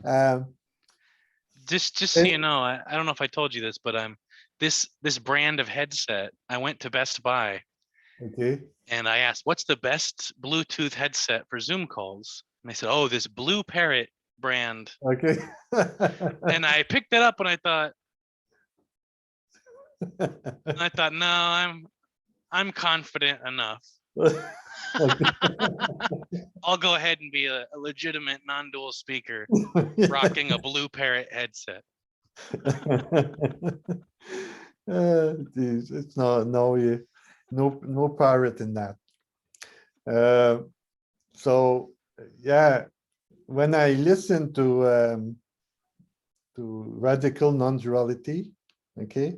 um,
Just so
eh,
you know, I don't know if I told you this, but this brand of headset. I went to Best Buy
okay,
and I asked, "What's the best Bluetooth headset for Zoom calls?" And they said, "Oh, this Blue Parrot brand."
okay.
And I picked it up and I thought, no, I'm confident enough.
Okay.
I'll go ahead and be a legitimate non-dual speaker rocking a Blue Parrot headset.
Geez, it's no pirate in that. Uh, so yeah, when I listen to radical non-duality, okay,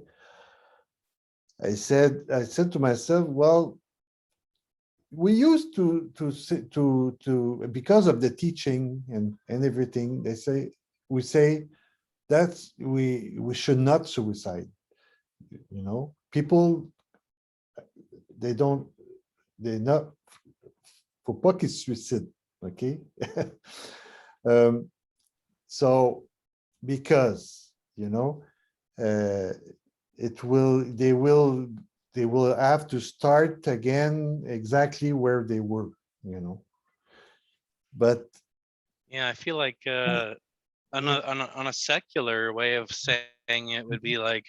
I said to myself, well, we used to because of the teaching and everything, they say we say that's we should not suicide, you know. People they don't they not faut pas qu'ils se suicident, okay. um, so because you know uh, it will they will have to start again exactly where they were, you know. But
Yeah, I feel like
yeah,
on a secular way of saying it would be like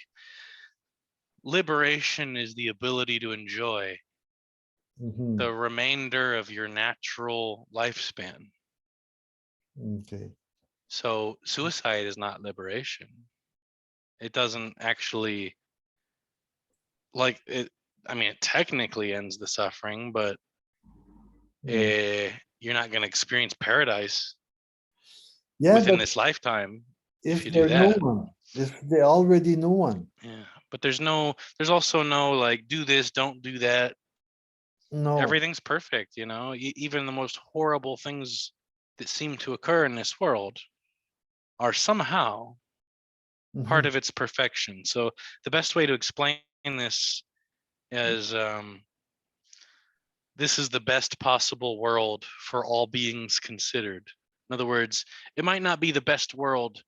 liberation is the ability to enjoy
mhm,
the remainder of your natural lifespan.
okay,
So suicide is not liberation. It doesn't actually like it. I mean, it technically ends the suffering, but
yeah,
you're not going to experience paradise
yeah,
within
but
this lifetime if
if
you do
there no
that.
one, if they already no one,
Yeah, but there's also no like do this, don't do that.
no.
Everything's perfect, you know. Even the most horrible things that seem to occur in this world are somehow part
Mhm,
of its perfection. So the best way to explain this is this is the best possible world for all beings considered. In other words, it might not be the best world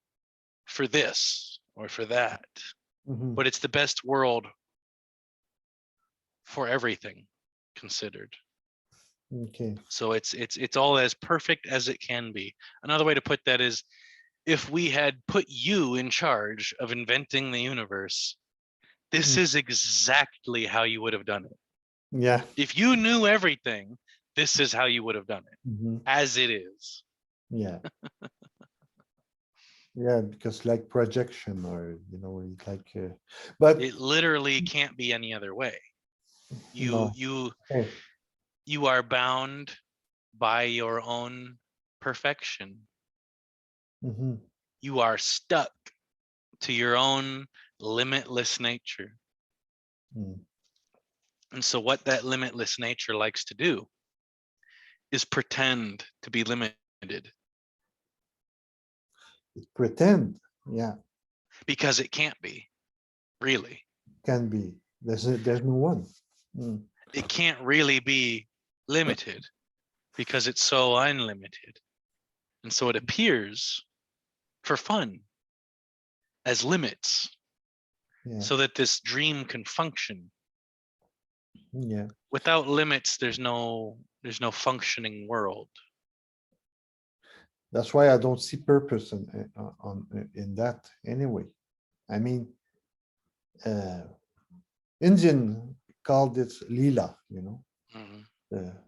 for this or for that,
mhm,
but it's the best world for everything considered.
okay,
So it's all as perfect as it can be. Another way to put that is if we had put you in charge of inventing the universe, this
mm,
is exactly how you would have done it.
yeah,
If you knew everything, this is how you would have done it,
mhm,
as it is.
yeah, yeah, because like projection or you know it's like, but
It literally can't be any other way. You
no,
you
hey,
you are bound by your own perfection.
mhm,
You are stuck to your own limitless nature.
mm,
And so what that limitless nature likes to do is pretend to be limited
pretend, yeah,
because it can't be, really.
can be. There's no one. Mm,
It can't really be limited because it's so unlimited. And so it appears for fun as limits
yeah,
so that this dream can function.
yeah.
Without limits, there's no functioning world.
That's why I don't see purpose in that anyway. I mean, uh, Indian called it lila, you know,
Mhm.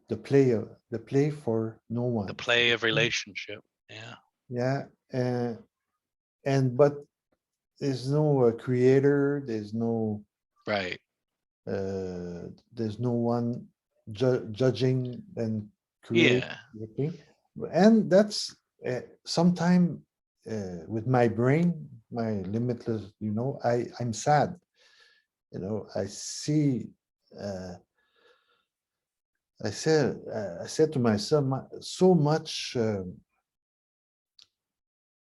the play for no
The
one.
play of relationship. Yeah.
Yeah, and but there's no creator.
Right.
There's no one judging and create
Yeah.
everything. And that's sometime with my brain, my limitless, I'm sad. I see, uh, I said to myself, so much,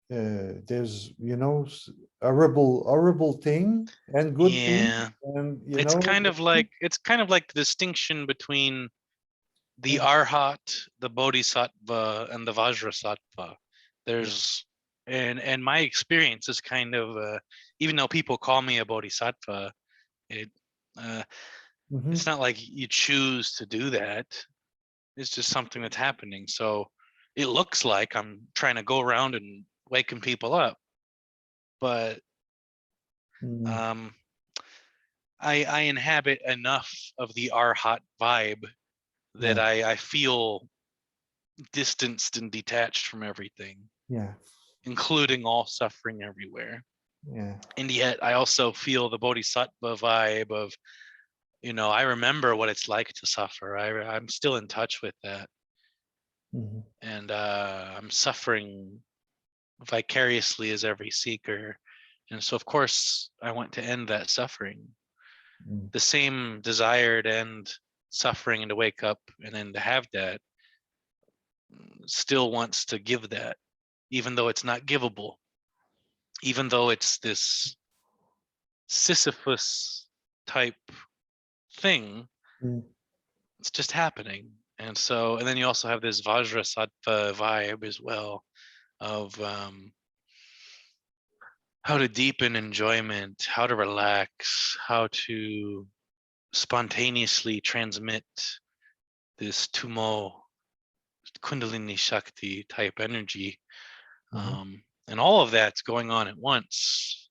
there's, horrible thing and good thing.
Yeah.
And,
It's kind of like the distinction between the
yeah,
Arhat, the Bodhisattva, and the Vajrasattva.
yeah.
There's and my experience is kind of even though people call me a Bodhisattva, it uh, it's
Mhm.
not like you choose to do that. It's just something that's happening. So it looks like I'm trying to go around and waking people up, but
Mm,
um, I inhabit enough of the Arhat vibe that
yeah,
I feel distanced and detached from everything,
yeah,
including all suffering everywhere.
yeah.
And yet I also feel the Bodhisattva vibe of, I remember what it's like to suffer. I'm still in touch with that.
Mhm,
And I'm suffering vicariously as every seeker. And so, of course, I want to end that suffering.
mm,
The same desire to end suffering and to wake up and then to have that still wants to give that, even though it's not givable, even though it's this Sisyphus type thing,
mm,
it's just happening. And so, and then you also have this Vajrasattva vibe as well of how to deepen enjoyment, how to relax, how to spontaneously transmit this Tumo Kundalini Shakti type energy.
mhm.
And all of that's going on at once.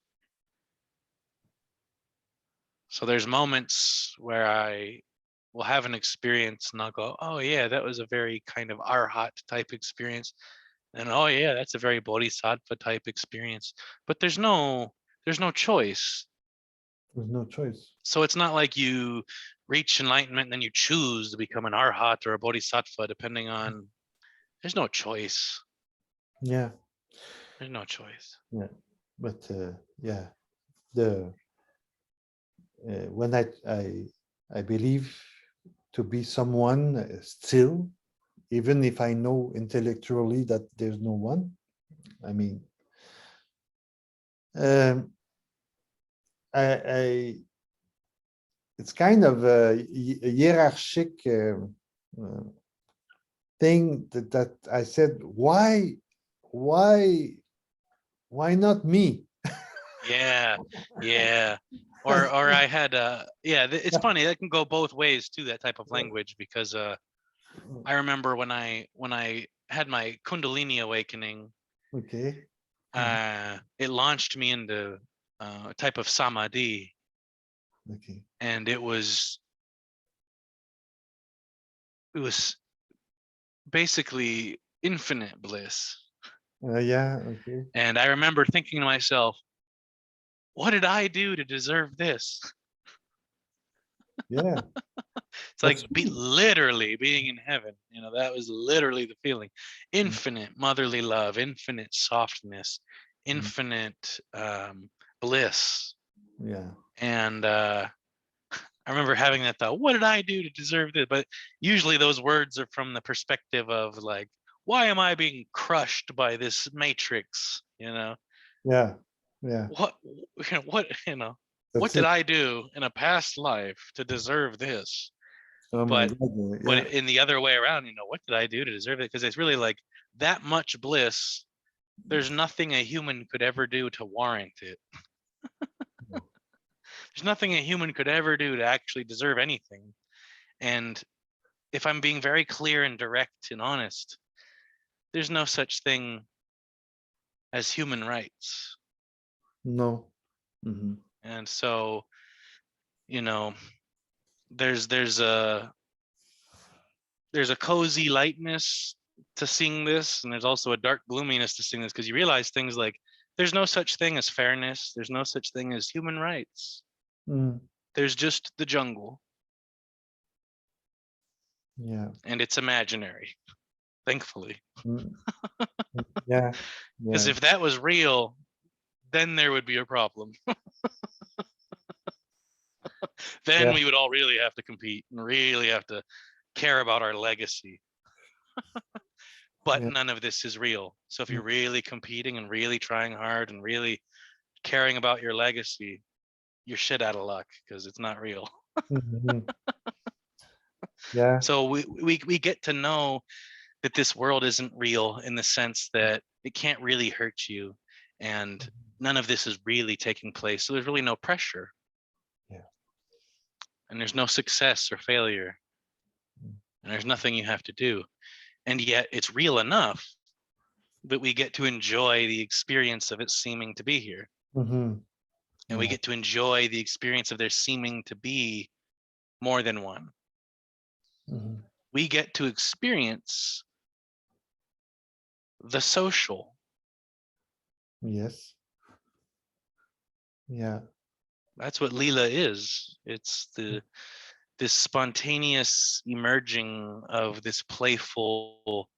So there's moments where I will have an experience and I'll go, oh yeah, that was a very kind of arhat type experience. And oh yeah, that's a very bodhisattva type experience. But there's no choice.
There's no choice.
So it's not like you reach enlightenment and then you choose to become an arhat or a bodhisattva, depending on there's no choice.
Yeah,
There's no choice.
yeah. But yeah, the when I believe to be someone still, even if I know intellectually that there's no one. I mean, um, I it's kind of a hierarchic uh, thing that I said, why, why not me?
Yeah, yeah. Or I had yeah, it's funny, that can go both ways too, that type of language, because I remember when I had my Kundalini awakening,
Okay. Mhm.
it launched me into a type of samadhi,
Okay.
and it was basically infinite bliss.
Yeah. Okay.
And I remember thinking to myself, what did I do to deserve this?
Yeah.
It's
That's
like
true.
literally being in heaven. That was literally the feeling.
Mm,
Infinite motherly love, infinite softness,
mm,
infinite bliss.
yeah.
And I remember having that thought, what did I do to deserve this? But usually those words are from the perspective of like, why am I being crushed by this matrix?
Yeah. Yeah.
What what what
That's
did
it.
I do in a past life to deserve this?
Oh my
But
God.
but
Yeah.
in the other way around, what did I do to deserve it? Because it's really like that much bliss. There's nothing a human could ever do to warrant it. There's nothing a human could ever do to actually deserve anything. And if I'm being very clear and direct and honest, there's no such thing as human rights.
No. Mhm.
And so, you know, there's there's a cozy lightness to seeing this, and there's also a dark gloominess to seeing this, because you realize things like there's no such thing as fairness, there's no such thing as human rights.
Mm,
There's just the jungle.
Yeah.
and it's imaginary, thankfully.
Mm, yeah.
Because
Yeah.
if that was real, then there would be a problem. Then
Yeah.
we would all really have to compete and really have to care about our legacy. But
Yeah.
none of this is real. So if
Mm,
you're really competing and really trying hard and really caring about your legacy, you're shit out of luck because it's not real.
mhm. Yeah.
So we get to know that this world isn't real in the sense that it can't really hurt you, and none of this is really taking place. So there's really no pressure,
Yeah.
and there's no success or failure, and there's nothing you have to do. And yet it's real enough that we get to enjoy the experience of it seeming to be here.
Mhm.
And we
Yeah.
get to enjoy the experience of there seeming to be more than one.
Mhm.
We get to experience the social.
Yes. Yeah.
That's what Leela is. It's this spontaneous emerging of this playful,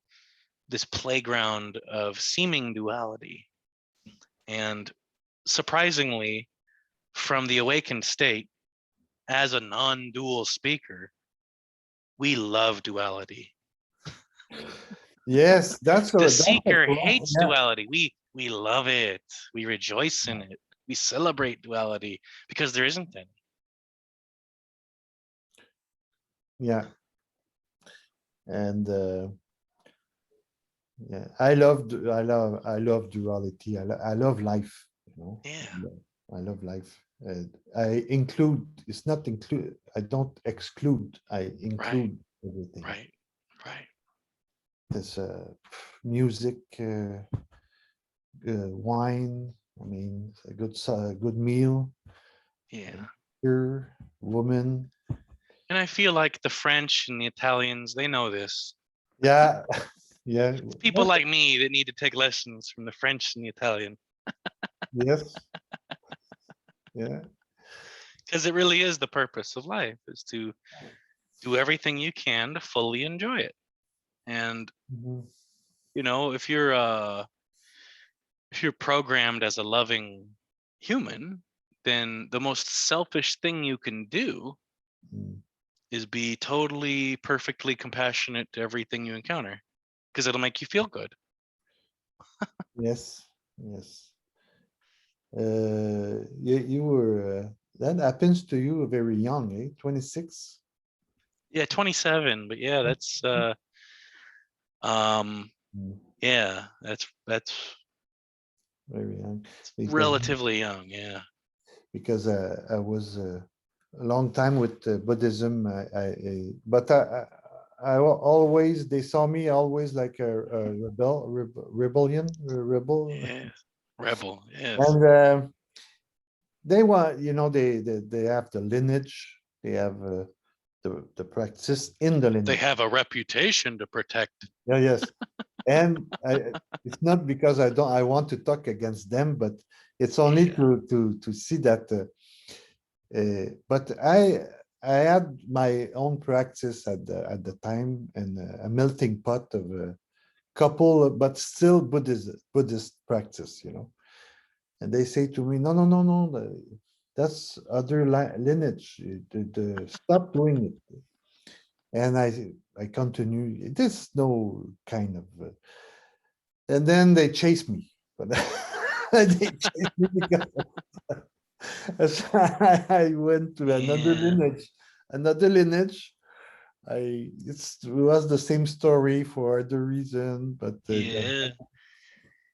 this playground of seeming duality. And surprisingly, from the awakened state, as a non-dual speaker, we love duality.
Yes,
The
that's a
seeker
pro.
hates
Yeah.
duality. We love it. We rejoice in it. We celebrate duality because there isn't any.
Yeah. And yeah, I love duality. I love life, you know.
Yeah,
I love life. I include, it's not include, I don't exclude, I
right,
include everything.
right, right.
There's music, wine, I mean, a good meal,
Yeah.
here, woman.
And I feel like the French and the Italians, they know this.
Yeah, yeah,
It's people like me that need to take lessons from the French and the Italian,
yes, yeah.
because it really is the purpose of life, is to do everything you can to fully enjoy it. And
Mhm.
if you're programmed as a loving human, then the most selfish thing you can do
Mm.
is be totally perfectly compassionate to everything you encounter, because it'll make you feel good.
Yes, yes. You were that happens to you very young, eh? 26.
Yeah, 27, but yeah, that's um
Mm,
yeah, that's
very young, because
relatively young. Yeah.
I was a long time with Buddhism. But always they saw me always like a rebel,
Yeah. Rebel. Yes.
and they want, they have the lineage, they have the practice in the
They
lineage.
have a reputation to protect.
Yeah, yes. And it's not because I want to talk against them, but it's only
Yeah.
to see that. But I had my own practice at the time, and a melting pot of a couple, but still Buddhist practice, And they say to me, no, no, no, no, that's other lineage. Stop doing it. And I continue. There's no kind of, and then they chase me, but they chase me because I went to another
Yeah.
lineage, another lineage. It was the same story for other reason, but
Yeah.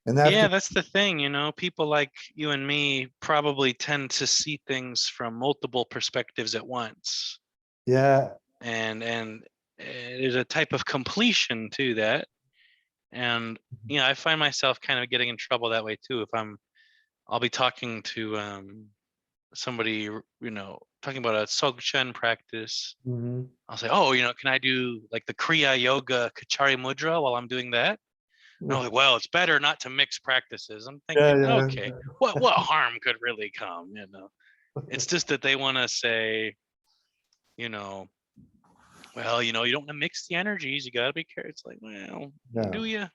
and after,
Yeah, that's the thing, people like you and me probably tend to see things from multiple perspectives at once.
yeah,
And there's a type of completion to that. And I find myself kind of getting in trouble that way too. If I'll be talking to somebody, talking about a Dzogchen practice.
mhm,
I'll say, oh, can I do like the Kriya Yoga Kachari Mudra while I'm doing that? And I'm like, well, it's better not to mix practices. I'm
yeah,
thinking,
yeah,
okay, what harm could really come? It's just that they want to say, you know, well, you know, you don't want to mix the energies. You got to be careful. It's like, well,
Yeah.
do you?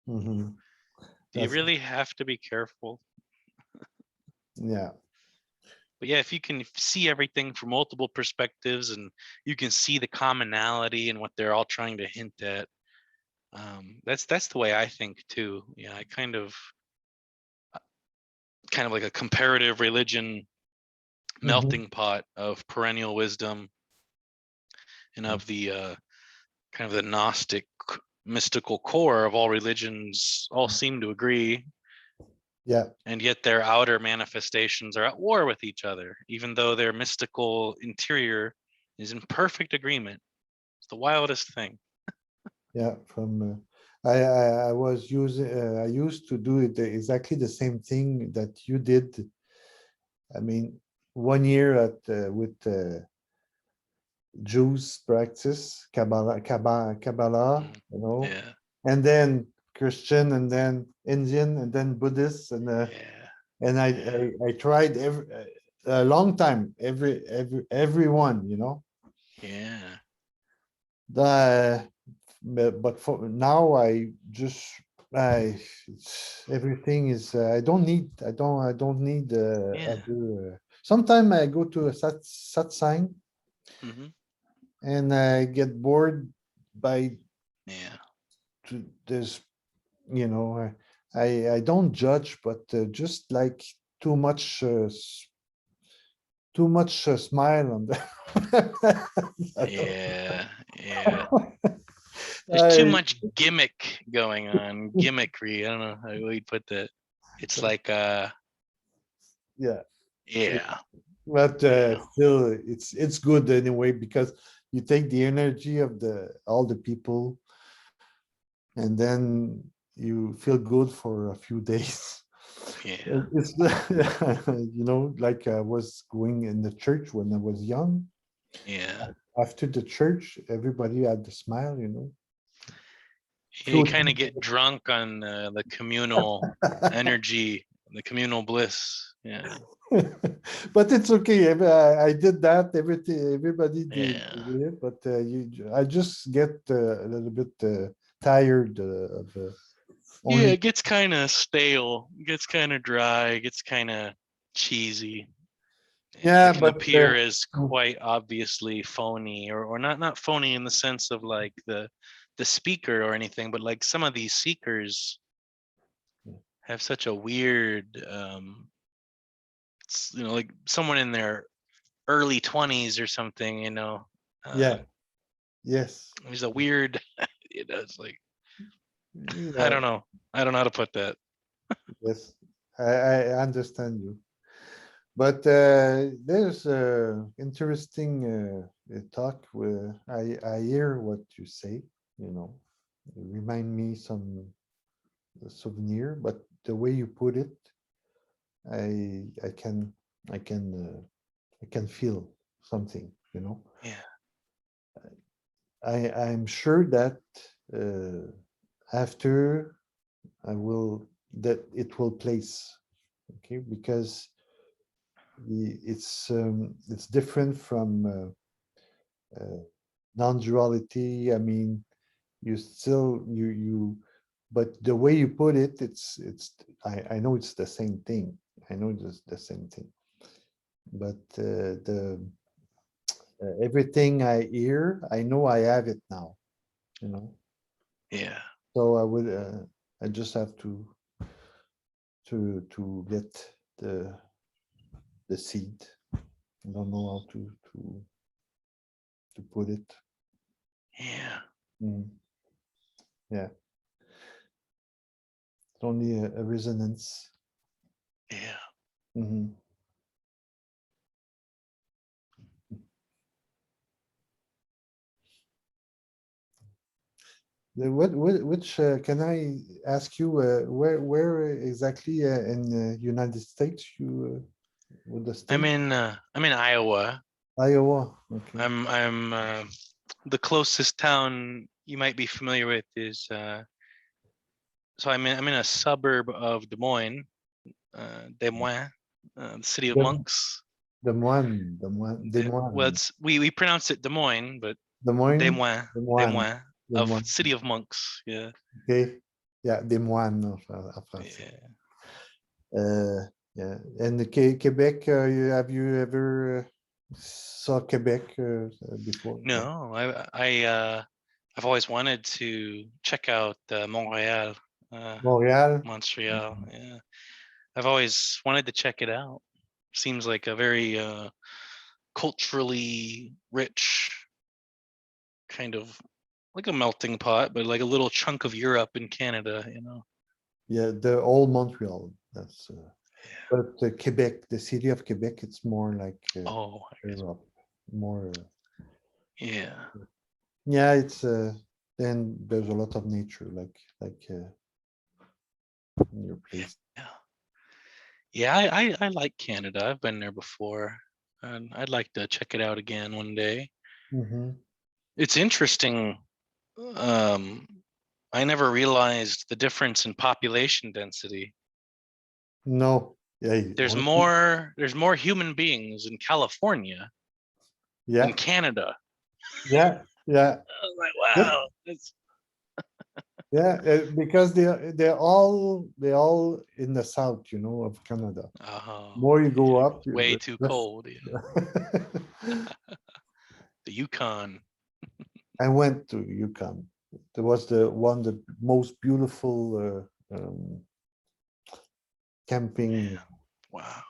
Mhm.
Do you
That's
really have to be careful?
yeah.
But yeah, if you can see everything from multiple perspectives and you can see the commonality and what they're all trying to hint at, that's the way I think too. Yeah, I kind of like a comparative religion
Mhm.
melting pot of perennial wisdom and of the kind of the Gnostic mystical core of all religions all seem to agree,
Yeah.
and yet their outer manifestations are at war with each other, even though their mystical interior is in perfect agreement. It's the wildest thing.
Yeah. From I was using I used to do it exactly the same thing that you did. I mean, 1 year at with Jews practice Kabbalah,
Mm,
you know,
yeah,
and then Christian, and then Indian, and then Buddhist,
yeah,
and
yeah,
I tried a long time everyone, you know.
yeah,
The but for now I just everything is I don't need
yeah.
other. Sometime I go to a satsang
Hmm.
and I get bored by
Yeah,
this, you know. I don't judge, but just like too much smile on the. I don't-
yeah, yeah. There's too
I,
much gimmick going on, gimmickry. I don't know how we'd put that. It's like,
yeah.
yeah,
But
yeah,
still, it's good anyway because you take the energy of the all the people, and then you feel good for a few days.
yeah,
It's you know, like I was going in the church when I was young.
yeah.
After the church, everybody had the smile, you know.
You
Few
kind of get drunk on the communal energy, the communal bliss. Yeah,
but it's okay. I did that. Everybody
yeah,
did it, but I just get a little bit tired of
yeah.
only.
It gets kind of stale. It gets kind of dry. It gets kind of cheesy.
Yeah,
It can
but
appear as quite obviously phony, or not phony in the sense of like the speaker or anything, but like some of these seekers have such a weird, you know, like someone in their early 20s or something, you know.
yeah,
uh
yes,
there's a weird, you know, it's like, I
yeah,
don't know, I don't know how to put that.
yes. I understand you, but there's interesting talk where I hear what you say. You know, remind me some souvenir, but the way you put it, I can I can I can feel something, you know.
Yeah,
I'm sure that uh, after I will that it will place, okay, because it's different from non-duality. I mean, you still you but the way you put it, I know it's the same thing. I know it's the same thing, but the everything I hear, I know I have it now, you know.
yeah,
So I just have to get the the seed. I don't know how to put it.
yeah,
Mm, yeah, it's only a resonance.
yeah.
Mhm. Which can I ask you where exactly in the United States you with the state?
I'm in Iowa.
Iowa. Okay.
I'm the closest town you might be familiar with is so I'm in a suburb of Des Moines, Des Moines, the city of
Des
monks.
Des Moines, Des Moines, Des
Well,
Moines.
it's we pronounce it Des Moines, but
Des
Des
Moines,
Moines,
Des
Des
Moines,
Moines,
Des
of
Moines.
City of Monks. Yeah,
Okay, yeah, Des Moines en français.
yeah.
Yeah, and the Quebec, have you ever saw Quebec before? Yeah.
No, I've always wanted to check out Montreal,
Montreal.
Montreal. Yeah, I've always wanted to check it out. Seems like a very culturally rich kind of like a melting pot, but like a little chunk of Europe and Canada, you know.
Yeah, the old Montreal. That's
Yeah.
but Quebec, the city of Quebec, it's more like
Oh, I guess.
Europe, more.
Yeah.
Yeah, it's then there's a lot of nature, like in your place.
Yeah. Yeah, I like Canada. I've been there before, and I'd like to check it out again one day.
Hmm.
It's interesting. Um, I never realized the difference in population density.
No, yeah,
There's more human beings in California than
yeah,
Canada.
yeah, yeah.
I was like,
Yep.
wow, that's
Yeah, because they all in the south, of Canada.
oh,
More you go
yeah,
up,
way too
less.
cold. Yeah, the Yukon.
I went to Yukon. There was the most beautiful camping.
Man, wow.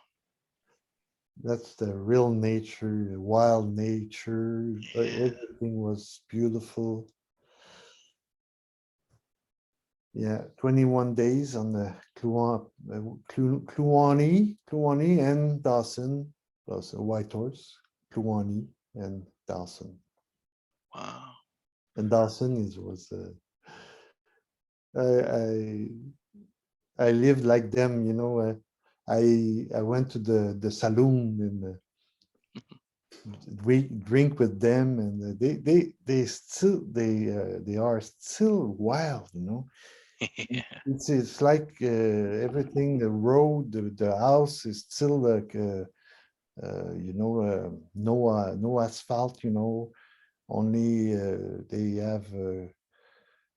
That's the real nature, the wild nature.
Yeah,
Everything was beautiful. Yeah, 21 days on the Kluani and Dawson, plus a white horse, Kluani and Dawson.
wow.
And Dawson was I I lived like them, I went to the saloon and we drink with them, and they are still wild,
Yeah,
It's like everything, the road, the house is still like no asphalt, only they have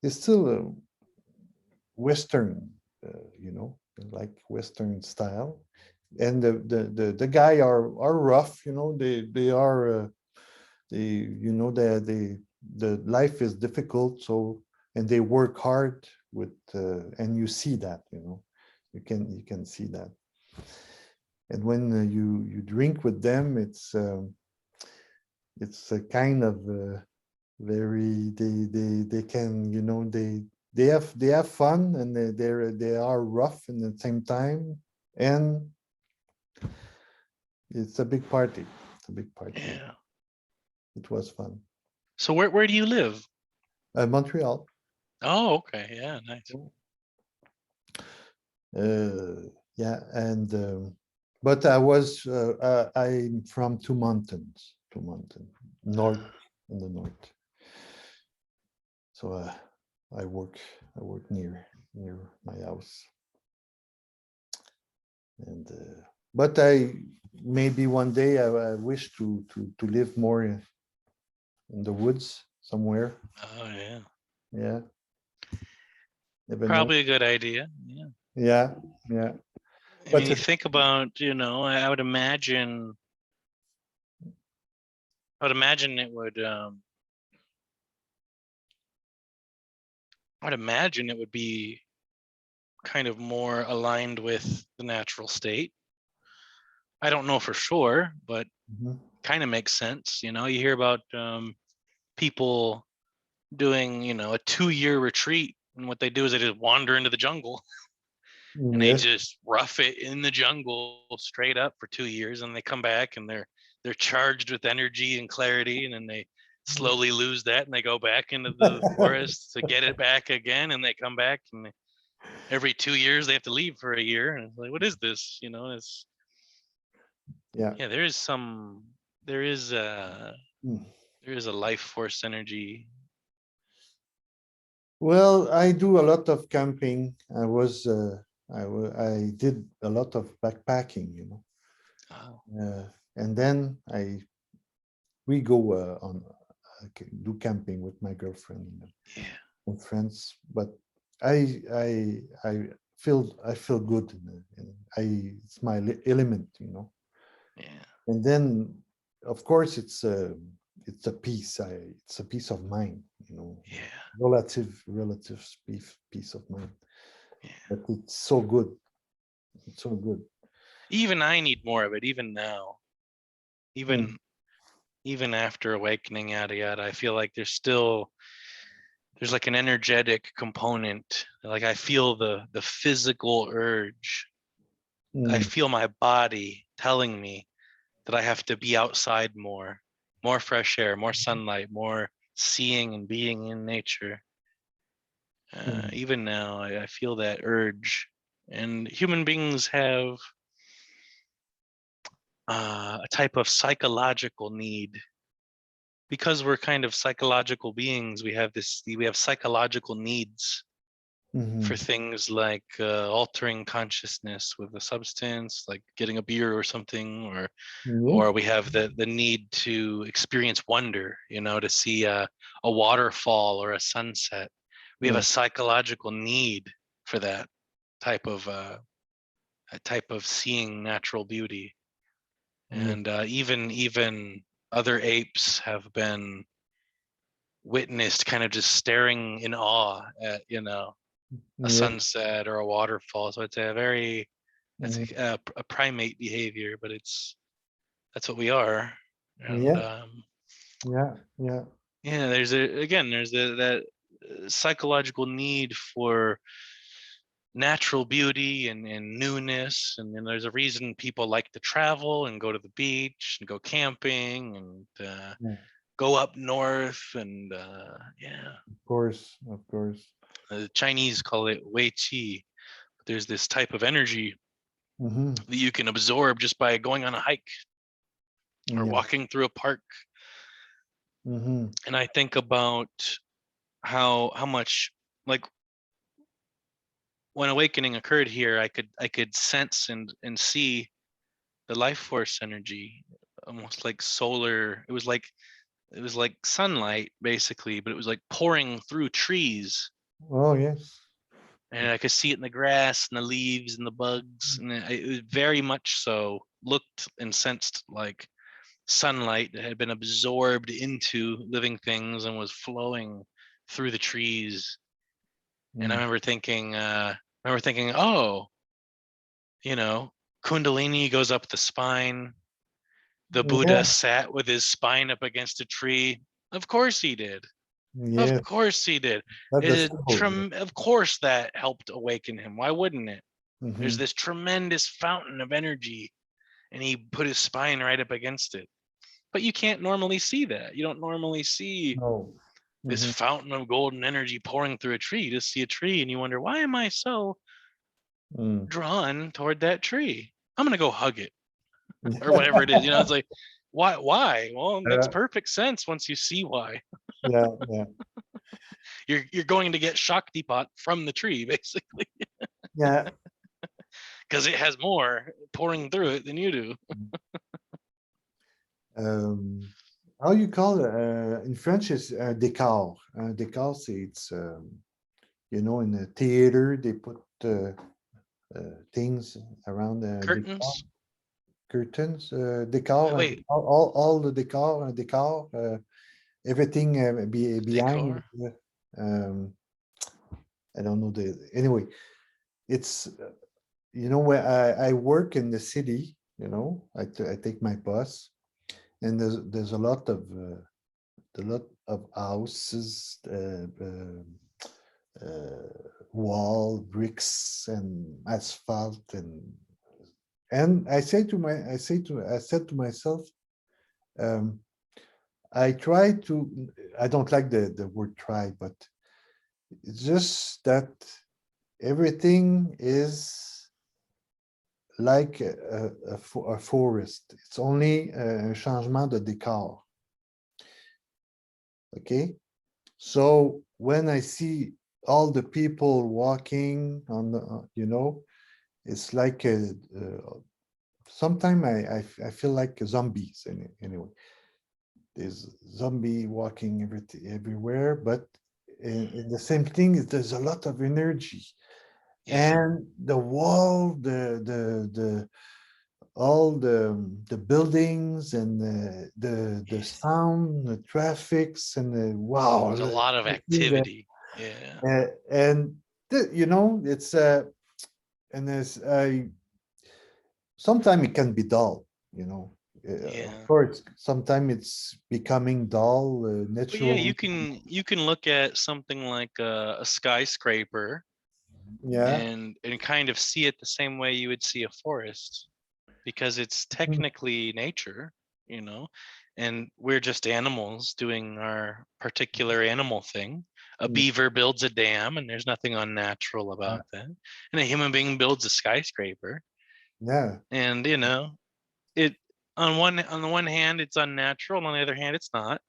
it's still Western, like Western style, and the guy are rough, they are the life is difficult, so and they work hard with and you see that, you can see that, and when you drink with them, it's a kind of very they can, they have fun, and they are rough in the same time, and it's a big party. It's a big party.
yeah.
It was fun.
So where do you live?
Montreal.
Oh, okay. Yeah, nice.
Yeah, and but I'm from two mountain north, in the north. So I work near my house, and but I maybe one day I wish to live more in the woods somewhere.
Oh, yeah.
Yeah, never know.
Probably a good idea. Yeah.
Yeah, yeah.
I
But
mean, you think about, I would imagine it would, I would imagine it would be kind of more aligned with the natural state. I don't know for sure, but
mhm.
kind of makes sense. You hear about people doing, a 2-year retreat, and what they do is they just wander into the jungle and they
Yes,
just rough it in the jungle straight up for 2 years, and they come back and they're charged with energy and clarity, and then they slowly lose that and they go back into the forest to get it back again, and they come back, and every 2 years they have to leave for a year, and it's like, what is this? It's
yeah.
yeah, there is a
Mm.
there is a life force energy.
Well, I do a lot of camping. I did a lot of backpacking,
Oh,
and then we go on. do camping with my girlfriend,
Yeah.
and friends. But I feel good. It's my element,
Yeah.
And then, of course, it's a peace. It's a peace of mind,
Yeah.
relative peace of mind.
Yeah.
But it's so good. It's so good.
Even I need more of it, even now.
Mm,
Even after awakening, yada yada, I feel like there's like an energetic component. Like I feel the physical urge. I
mm,
feel my body telling me that I have to be outside more fresh air, more sunlight, more seeing and being in nature.
mm,
Even now, I feel that urge. And human beings have a type of psychological need because we're kind of psychological beings. We have psychological needs for
mhm.
things like altering consciousness with a substance, like getting a beer or something,
Yeah,
or we have the need to experience wonder, to see a waterfall or a sunset. We have
yeah,
a psychological need for that type of a type of seeing natural beauty.
yeah,
And even other apes have been witnessed kind of just staring in awe at a
yeah,
sunset or a waterfall. So it's a very that's
mhm.
a primate behavior, but that's what we are. And
Yeah, yeah, yeah,
yeah, there's that psychological need for natural beauty and newness, and then there's a reason people like to travel and go to the beach and go camping and
yeah.
go up north and yeah,
Of course.
the Chinese call it wei qi. There's this type of energy
Hmm.
that you can absorb just by going on a hike or
Yeah.
walking through a park.
Hmm.
And I think about how much, like, when awakening occurred here, I could sense and see the life force energy, almost like solar. It was like sunlight basically, but it was like pouring through trees,
Oh, yes.
and I could see it in the grass and the leaves and the bugs, and it was very much so looked and sensed like sunlight that had been absorbed into living things and was flowing through the trees. And
Mm.
I remember thinking, oh, you know, Kundalini goes up the spine. The Buddha
Yeah,
sat with his spine up against a tree. Of course he did. Of
yeah.
course he did.
That's the symbol.
Of course that helped awaken him. Why wouldn't it? There's
Hmm.
this tremendous fountain of energy, and he put his spine right up against it. But you can't normally see that. You don't normally see
No.
this
Hmm.
fountain of golden energy pouring through a tree. You just see a tree and you wonder, why am I so
Mm.
drawn toward that tree? I'm gonna go hug it or whatever it is. It's like, why? Well, it makes
Yeah,
perfect sense once you see why.
yeah, yeah,
You're going to get Shakti pot from the tree, basically,
yeah.
because it has more pouring through it than you do.
Um, how you call it? In French, is décor. Décor, it's in the theater they put things around the décor,
Curtains.
curtains, décor,
Wait,
all the décor, everything behind.
decor.
Um, I don't know anyway. It's where I work in the city. I take my bus, and there's a lot of houses, wall bricks and asphalt, and I said to myself, um, I try to. I don't like the word try, but it's just that everything is like a forest. It's only a changement de décor. Okay, so when I see all the people walking on the, it's like sometimes I feel like zombies anyway. there's zombie walking everywhere, but in the same thing is there's a lot of energy.
Yeah.
And the wall, the all the buildings and the
Yeah.
sound, the traffics, and the wow,
There's a lot of
I see that.
activity. Yeah.
And it's and there's sometimes it can be dull, you know. Of
Yeah.
course, sometimes it's becoming dull,
But yeah,
natural.
you can look at something like a skyscraper
Yeah.
and kind of see it the same way you would see a forest because it's
Mm,
technically nature, you know, and we're just animals doing our particular animal thing. A
yeah.
beaver builds a dam, and there's nothing unnatural about that. And a human being builds a skyscraper,
Yeah.
and it on the one hand it's unnatural, on the other hand it's not.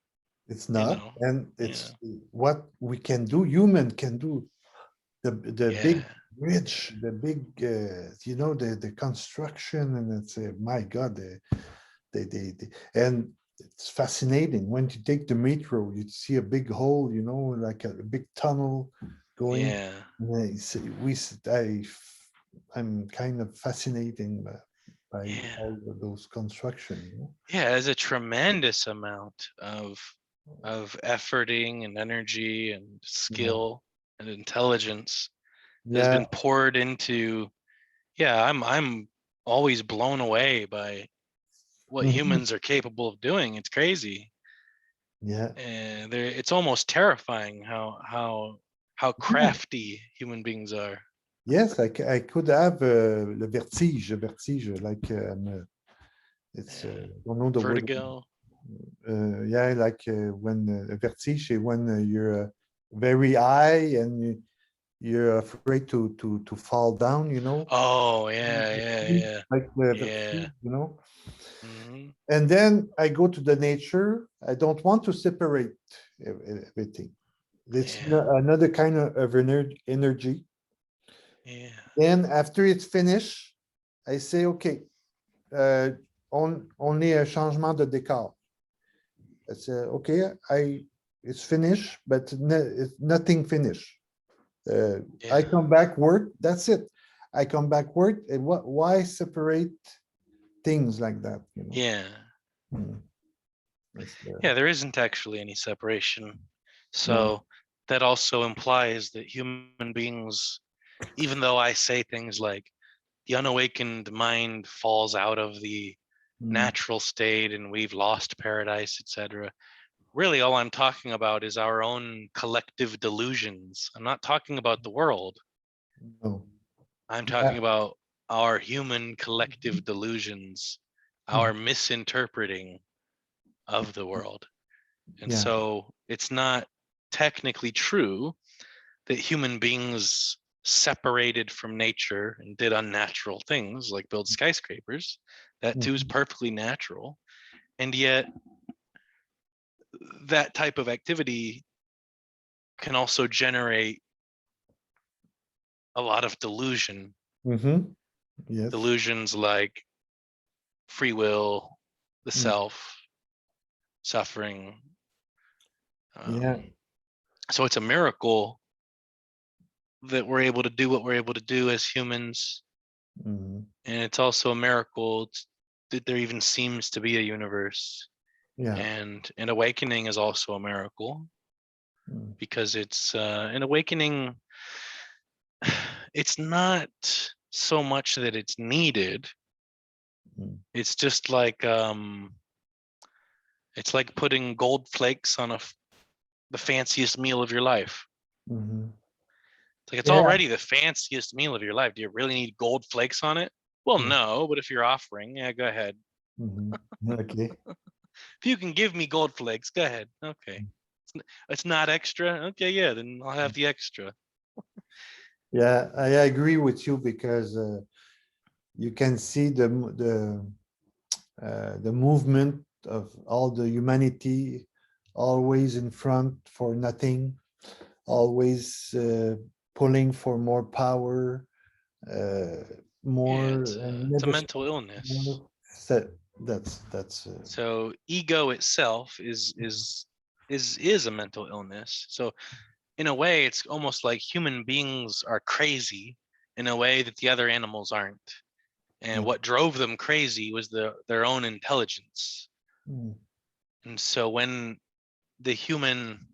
It's
You
not,
know,
and
yeah,
it's what we can do. Human can do the big
yeah,
bridge, the big, the construction, and it's my God, and it's fascinating when you take the metro. You see a big hole, like a big tunnel going.
yeah,
I'm kind of fascinating by
yeah,
all of those construction.
yeah. There's a tremendous amount of efforting and energy and
Yeah,
skill and intelligence that has
yeah,
been poured into. Yeah, I'm always blown away by what
mhm,
humans are capable of doing. It's crazy,
yeah.
and it's almost terrifying how crafty human beings are.
Yes, I could have le vertige, like it's
Yeah.
I don't know the word.
Vertigo.
Yeah, like when vertige, when you're very high and you're afraid to fall down.
Oh yeah, yeah, yeah,
Like the
yeah.
vertige.
Hmm.
And then I go to the nature. I don't want to separate everything. It's
Yeah,
another kind of energy.
yeah,
Then after it's finished, I say, okay, uh, only a changement de décor. I say, okay, it's finished, but it's nothing finished. Uh, I
yeah,
come back work. That's it. I come back work. And why separate things like that?
yeah,
Hmm. It's,
yeah. There isn't actually any separation,
yeah.
so that also implies that human beings, even though I say things like the unawakened mind falls out of the
Mm,
natural state and we've lost paradise, etc. Really, all I'm talking about is our own collective delusions. I'm not talking about the world.
no.
I'm
Yeah.
talking about our human collective delusions,
Mhm.
our misinterpreting of the world. And
Yeah.
so it's not technically true that human beings separated from nature and did unnatural things like build skyscrapers. That too is
Mhm.
perfectly natural. And yet, that type of activity can also generate a lot of delusion.
Mhm. Yes.
Delusions like free will, the
Mm.
self, suffering.
Yeah.
Um, so it's a miracle that we're able to do what we're able to do as humans.
Mhm.
And it's also a miracle that there even seems to be a universe.
Yeah.
And awakening is also a miracle
Mm.
because it's an awakening. It's not so much that it's needed.
Mm.
It's just like it's like putting gold flakes on the fanciest meal of your life.
Mhm.
It's like it's
Yeah.
already the fanciest meal of your life. Do you really need gold flakes on it? Well,
Mm.
no, but if you're offering, yeah, go ahead.
Mhm. Okay.
If you can give me gold flakes, go ahead. Okay. It's not extra. Okay, yeah, then I'll have the extra.
Yeah, I agree with you because you can see the movement of all the humanity always in front for nothing, always pulling for more power, uh,
Yeah,
more and
it's a
never
mental illness.
more That's
So ego itself is a mental illness. So in a way, it's almost like human beings are crazy in a way that the other animals aren't. And
yeah.
what drove them crazy was their own intelligence.
Mm,
And so when the human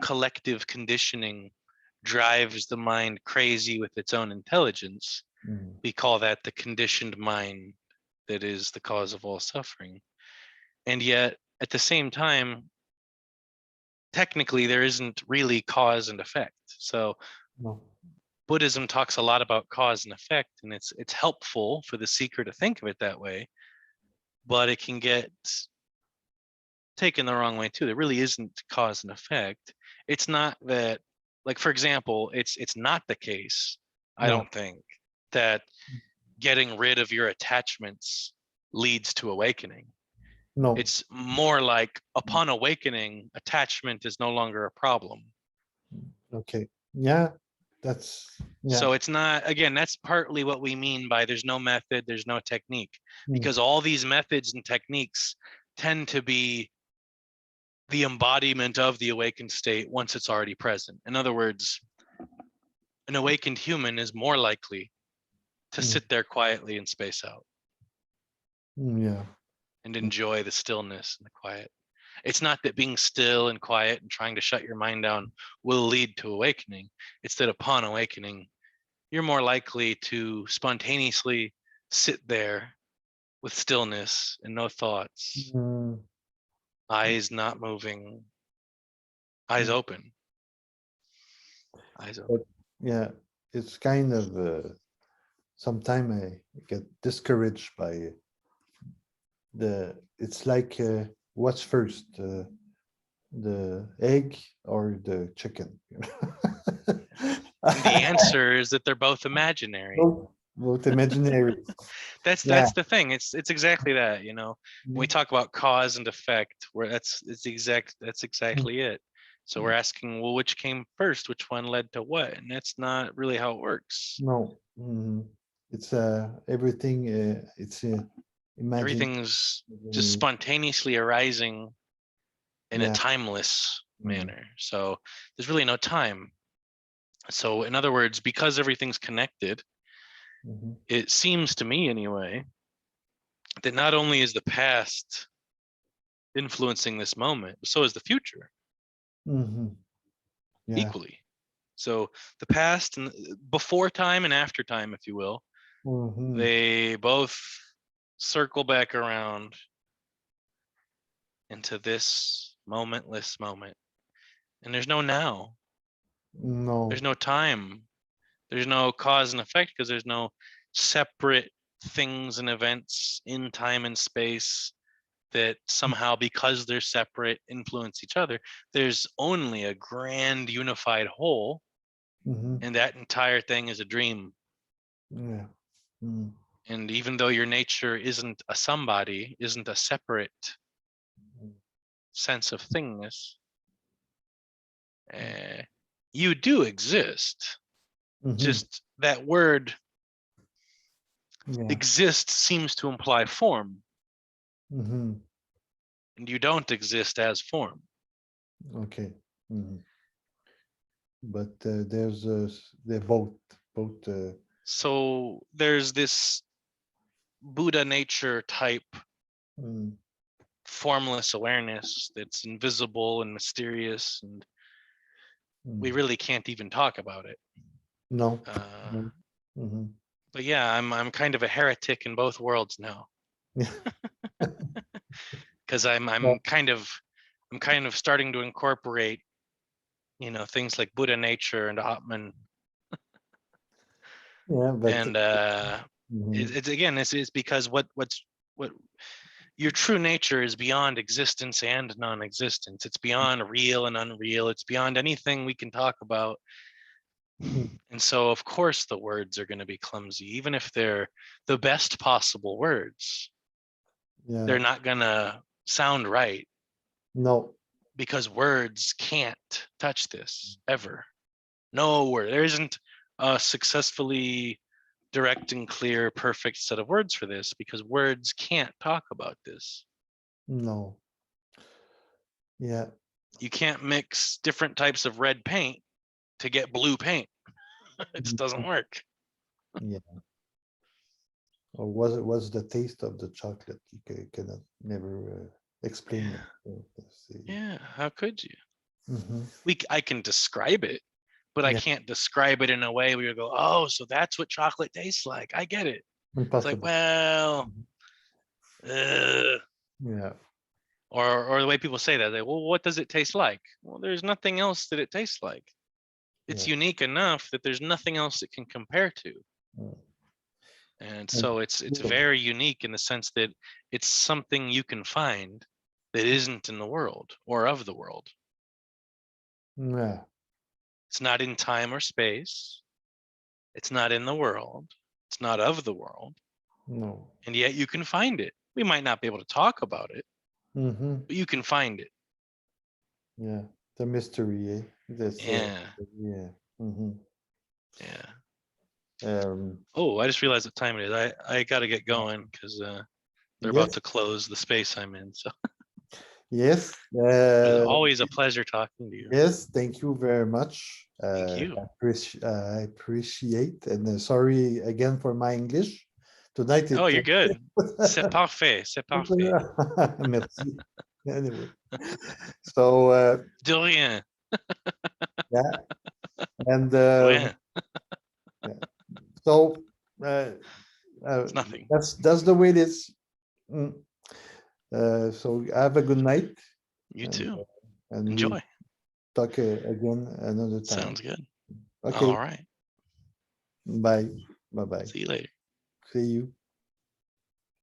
collective conditioning drives the mind crazy with its own intelligence,
mm,
we call that the conditioned mind that is the cause of all suffering. And yet, at the same time, technically, there isn't really cause and effect. So
no,
Buddhism talks a lot about cause and effect, and it's helpful for the seeker to think of it that way, but it can get taken the wrong way too. There really isn't cause and effect. It's not that, like for example, it's not the case, I
no,
don't think, that getting rid of your attachments leads to awakening.
no.
It's more like upon awakening, attachment is no longer a problem.
Okay. Yeah, that's yeah.
So it's not, again, that's partly what we mean by there's no method, there's no technique,
Mm,
because all these methods and techniques tend to be the embodiment of the awakened state once it's already present. In other words, an awakened human is more likely to
mm,
sit there quietly and space out
yeah.
and enjoy the stillness and the quiet. It's not that being still and quiet and trying to shut your mind down will lead to awakening. It's that upon awakening, you're more likely to spontaneously sit there with stillness and no thoughts,
Mm,
eyes not moving, eyes
mm.
open, eyes
But
open.
yeah, it's kind of sometimes I get discouraged by it's like what's first, the egg or the chicken?
And the answer is that they're both imaginary.
Both, both imaginary. Yeah.
That's the thing. It's exactly that, when we
Mm,
talk about cause and effect, where that's
mm,
exactly it. So we're asking, well, which came first, which one led to what? And that's not really how it works.
no. It's everything. It's imagine.
Everything's just spontaneously arising in a
Yeah.
timeless
Mm,
manner. So there's really no time. So in other words, because everything's connected,
mhm,
it seems to me anyway, that not only is the past influencing this moment, so is the future
mhm, yeah.
equally. So the past and before time and after time, if you will,
Mhm,
they both circle back around into this momentless moment. And there's no now, there's
no.
no time, there's no cause and effect because there's no separate things and events in time and space that somehow, because they're separate, influence each other. There's only a grand unified whole,
Mhm,
and that entire thing is a dream.
yeah. Mm,
And even though your nature isn't a somebody, isn't a separate sense of thingness, uh, you do exist.
mhm,
Just that word
yeah.
exist seems to imply form,
Mhm,
and you don't exist as form.
okay. Mhm. But there's they're both.
So there's this Buddha nature type
Mm,
formless awareness that's invisible and mysterious, and we
mm.
really can't even talk about it.
No.
Uh,
No. Mhm.
but yeah, I'm kind of a heretic in both worlds now, because
Yeah,
I'm kind of starting to incorporate things like Buddha nature and Atman,
yeah, but
and
mhm,
it's again it's because what your true nature is beyond existence and non-existence. It's beyond real and unreal. It's beyond anything we can talk about.
mhm,
And so, of course, the words are going to be clumsy, even if they're the best possible words.
yeah,
They're not going to sound right
no,
because words can't touch this ever. No word. There isn't a successfully direct and clear, perfect set of words for this, because words can't talk about this.
No. Yeah.
You can't mix different types of red paint to get blue paint. It just doesn't work.
Yeah. Or was the taste of the chocolate? You cannot never explain it. Let's see.
Yeah, how could you?
Mhm.
I can describe it, but I
Yeah.
can't describe it in a way where you go, oh, so that's what chocolate tastes like. I get it. It's like,
Impossible.
well,
Yeah.
or the way people say that, well, what does it taste like? Well, there's nothing else that it tastes like. It's
Yeah.
unique enough that there's nothing else it can compare to.
Mm.
And
And
so it's very unique in the sense that it's something you can find that isn't in the world or of the world.
yeah.
It's not in time or space. It's not in the world. It's not of the world.
No.
And yet you can find it. We might not be able to talk about it,
Mm-hmm.
but you can find it.
Yeah. The mystery, eh? This,
Yeah.
yeah. Mm-hmm.
Yeah.
Um,
Oh, I just realized what time it is. I got to get going because they're about
yes.
to close the space I'm in. So
Yes.
it's always a pleasure talking to you.
Yes. Thank you very much.
Thank you.
I appreciate, and sorry again for my English tonight.
Oh, you're good. C'est parfait. C'est parfait.
Merci. Anyway, so
De rien.
yeah, and
Rien.
yeah. So
It's nothing.
that's the way it is. Mm. So have a good night.
You
and,
too.
and we
Enjoy.
talk again another time.
Sounds good.
Okay.
All right.
Bye. Bye. Bye.
See you later.
See you.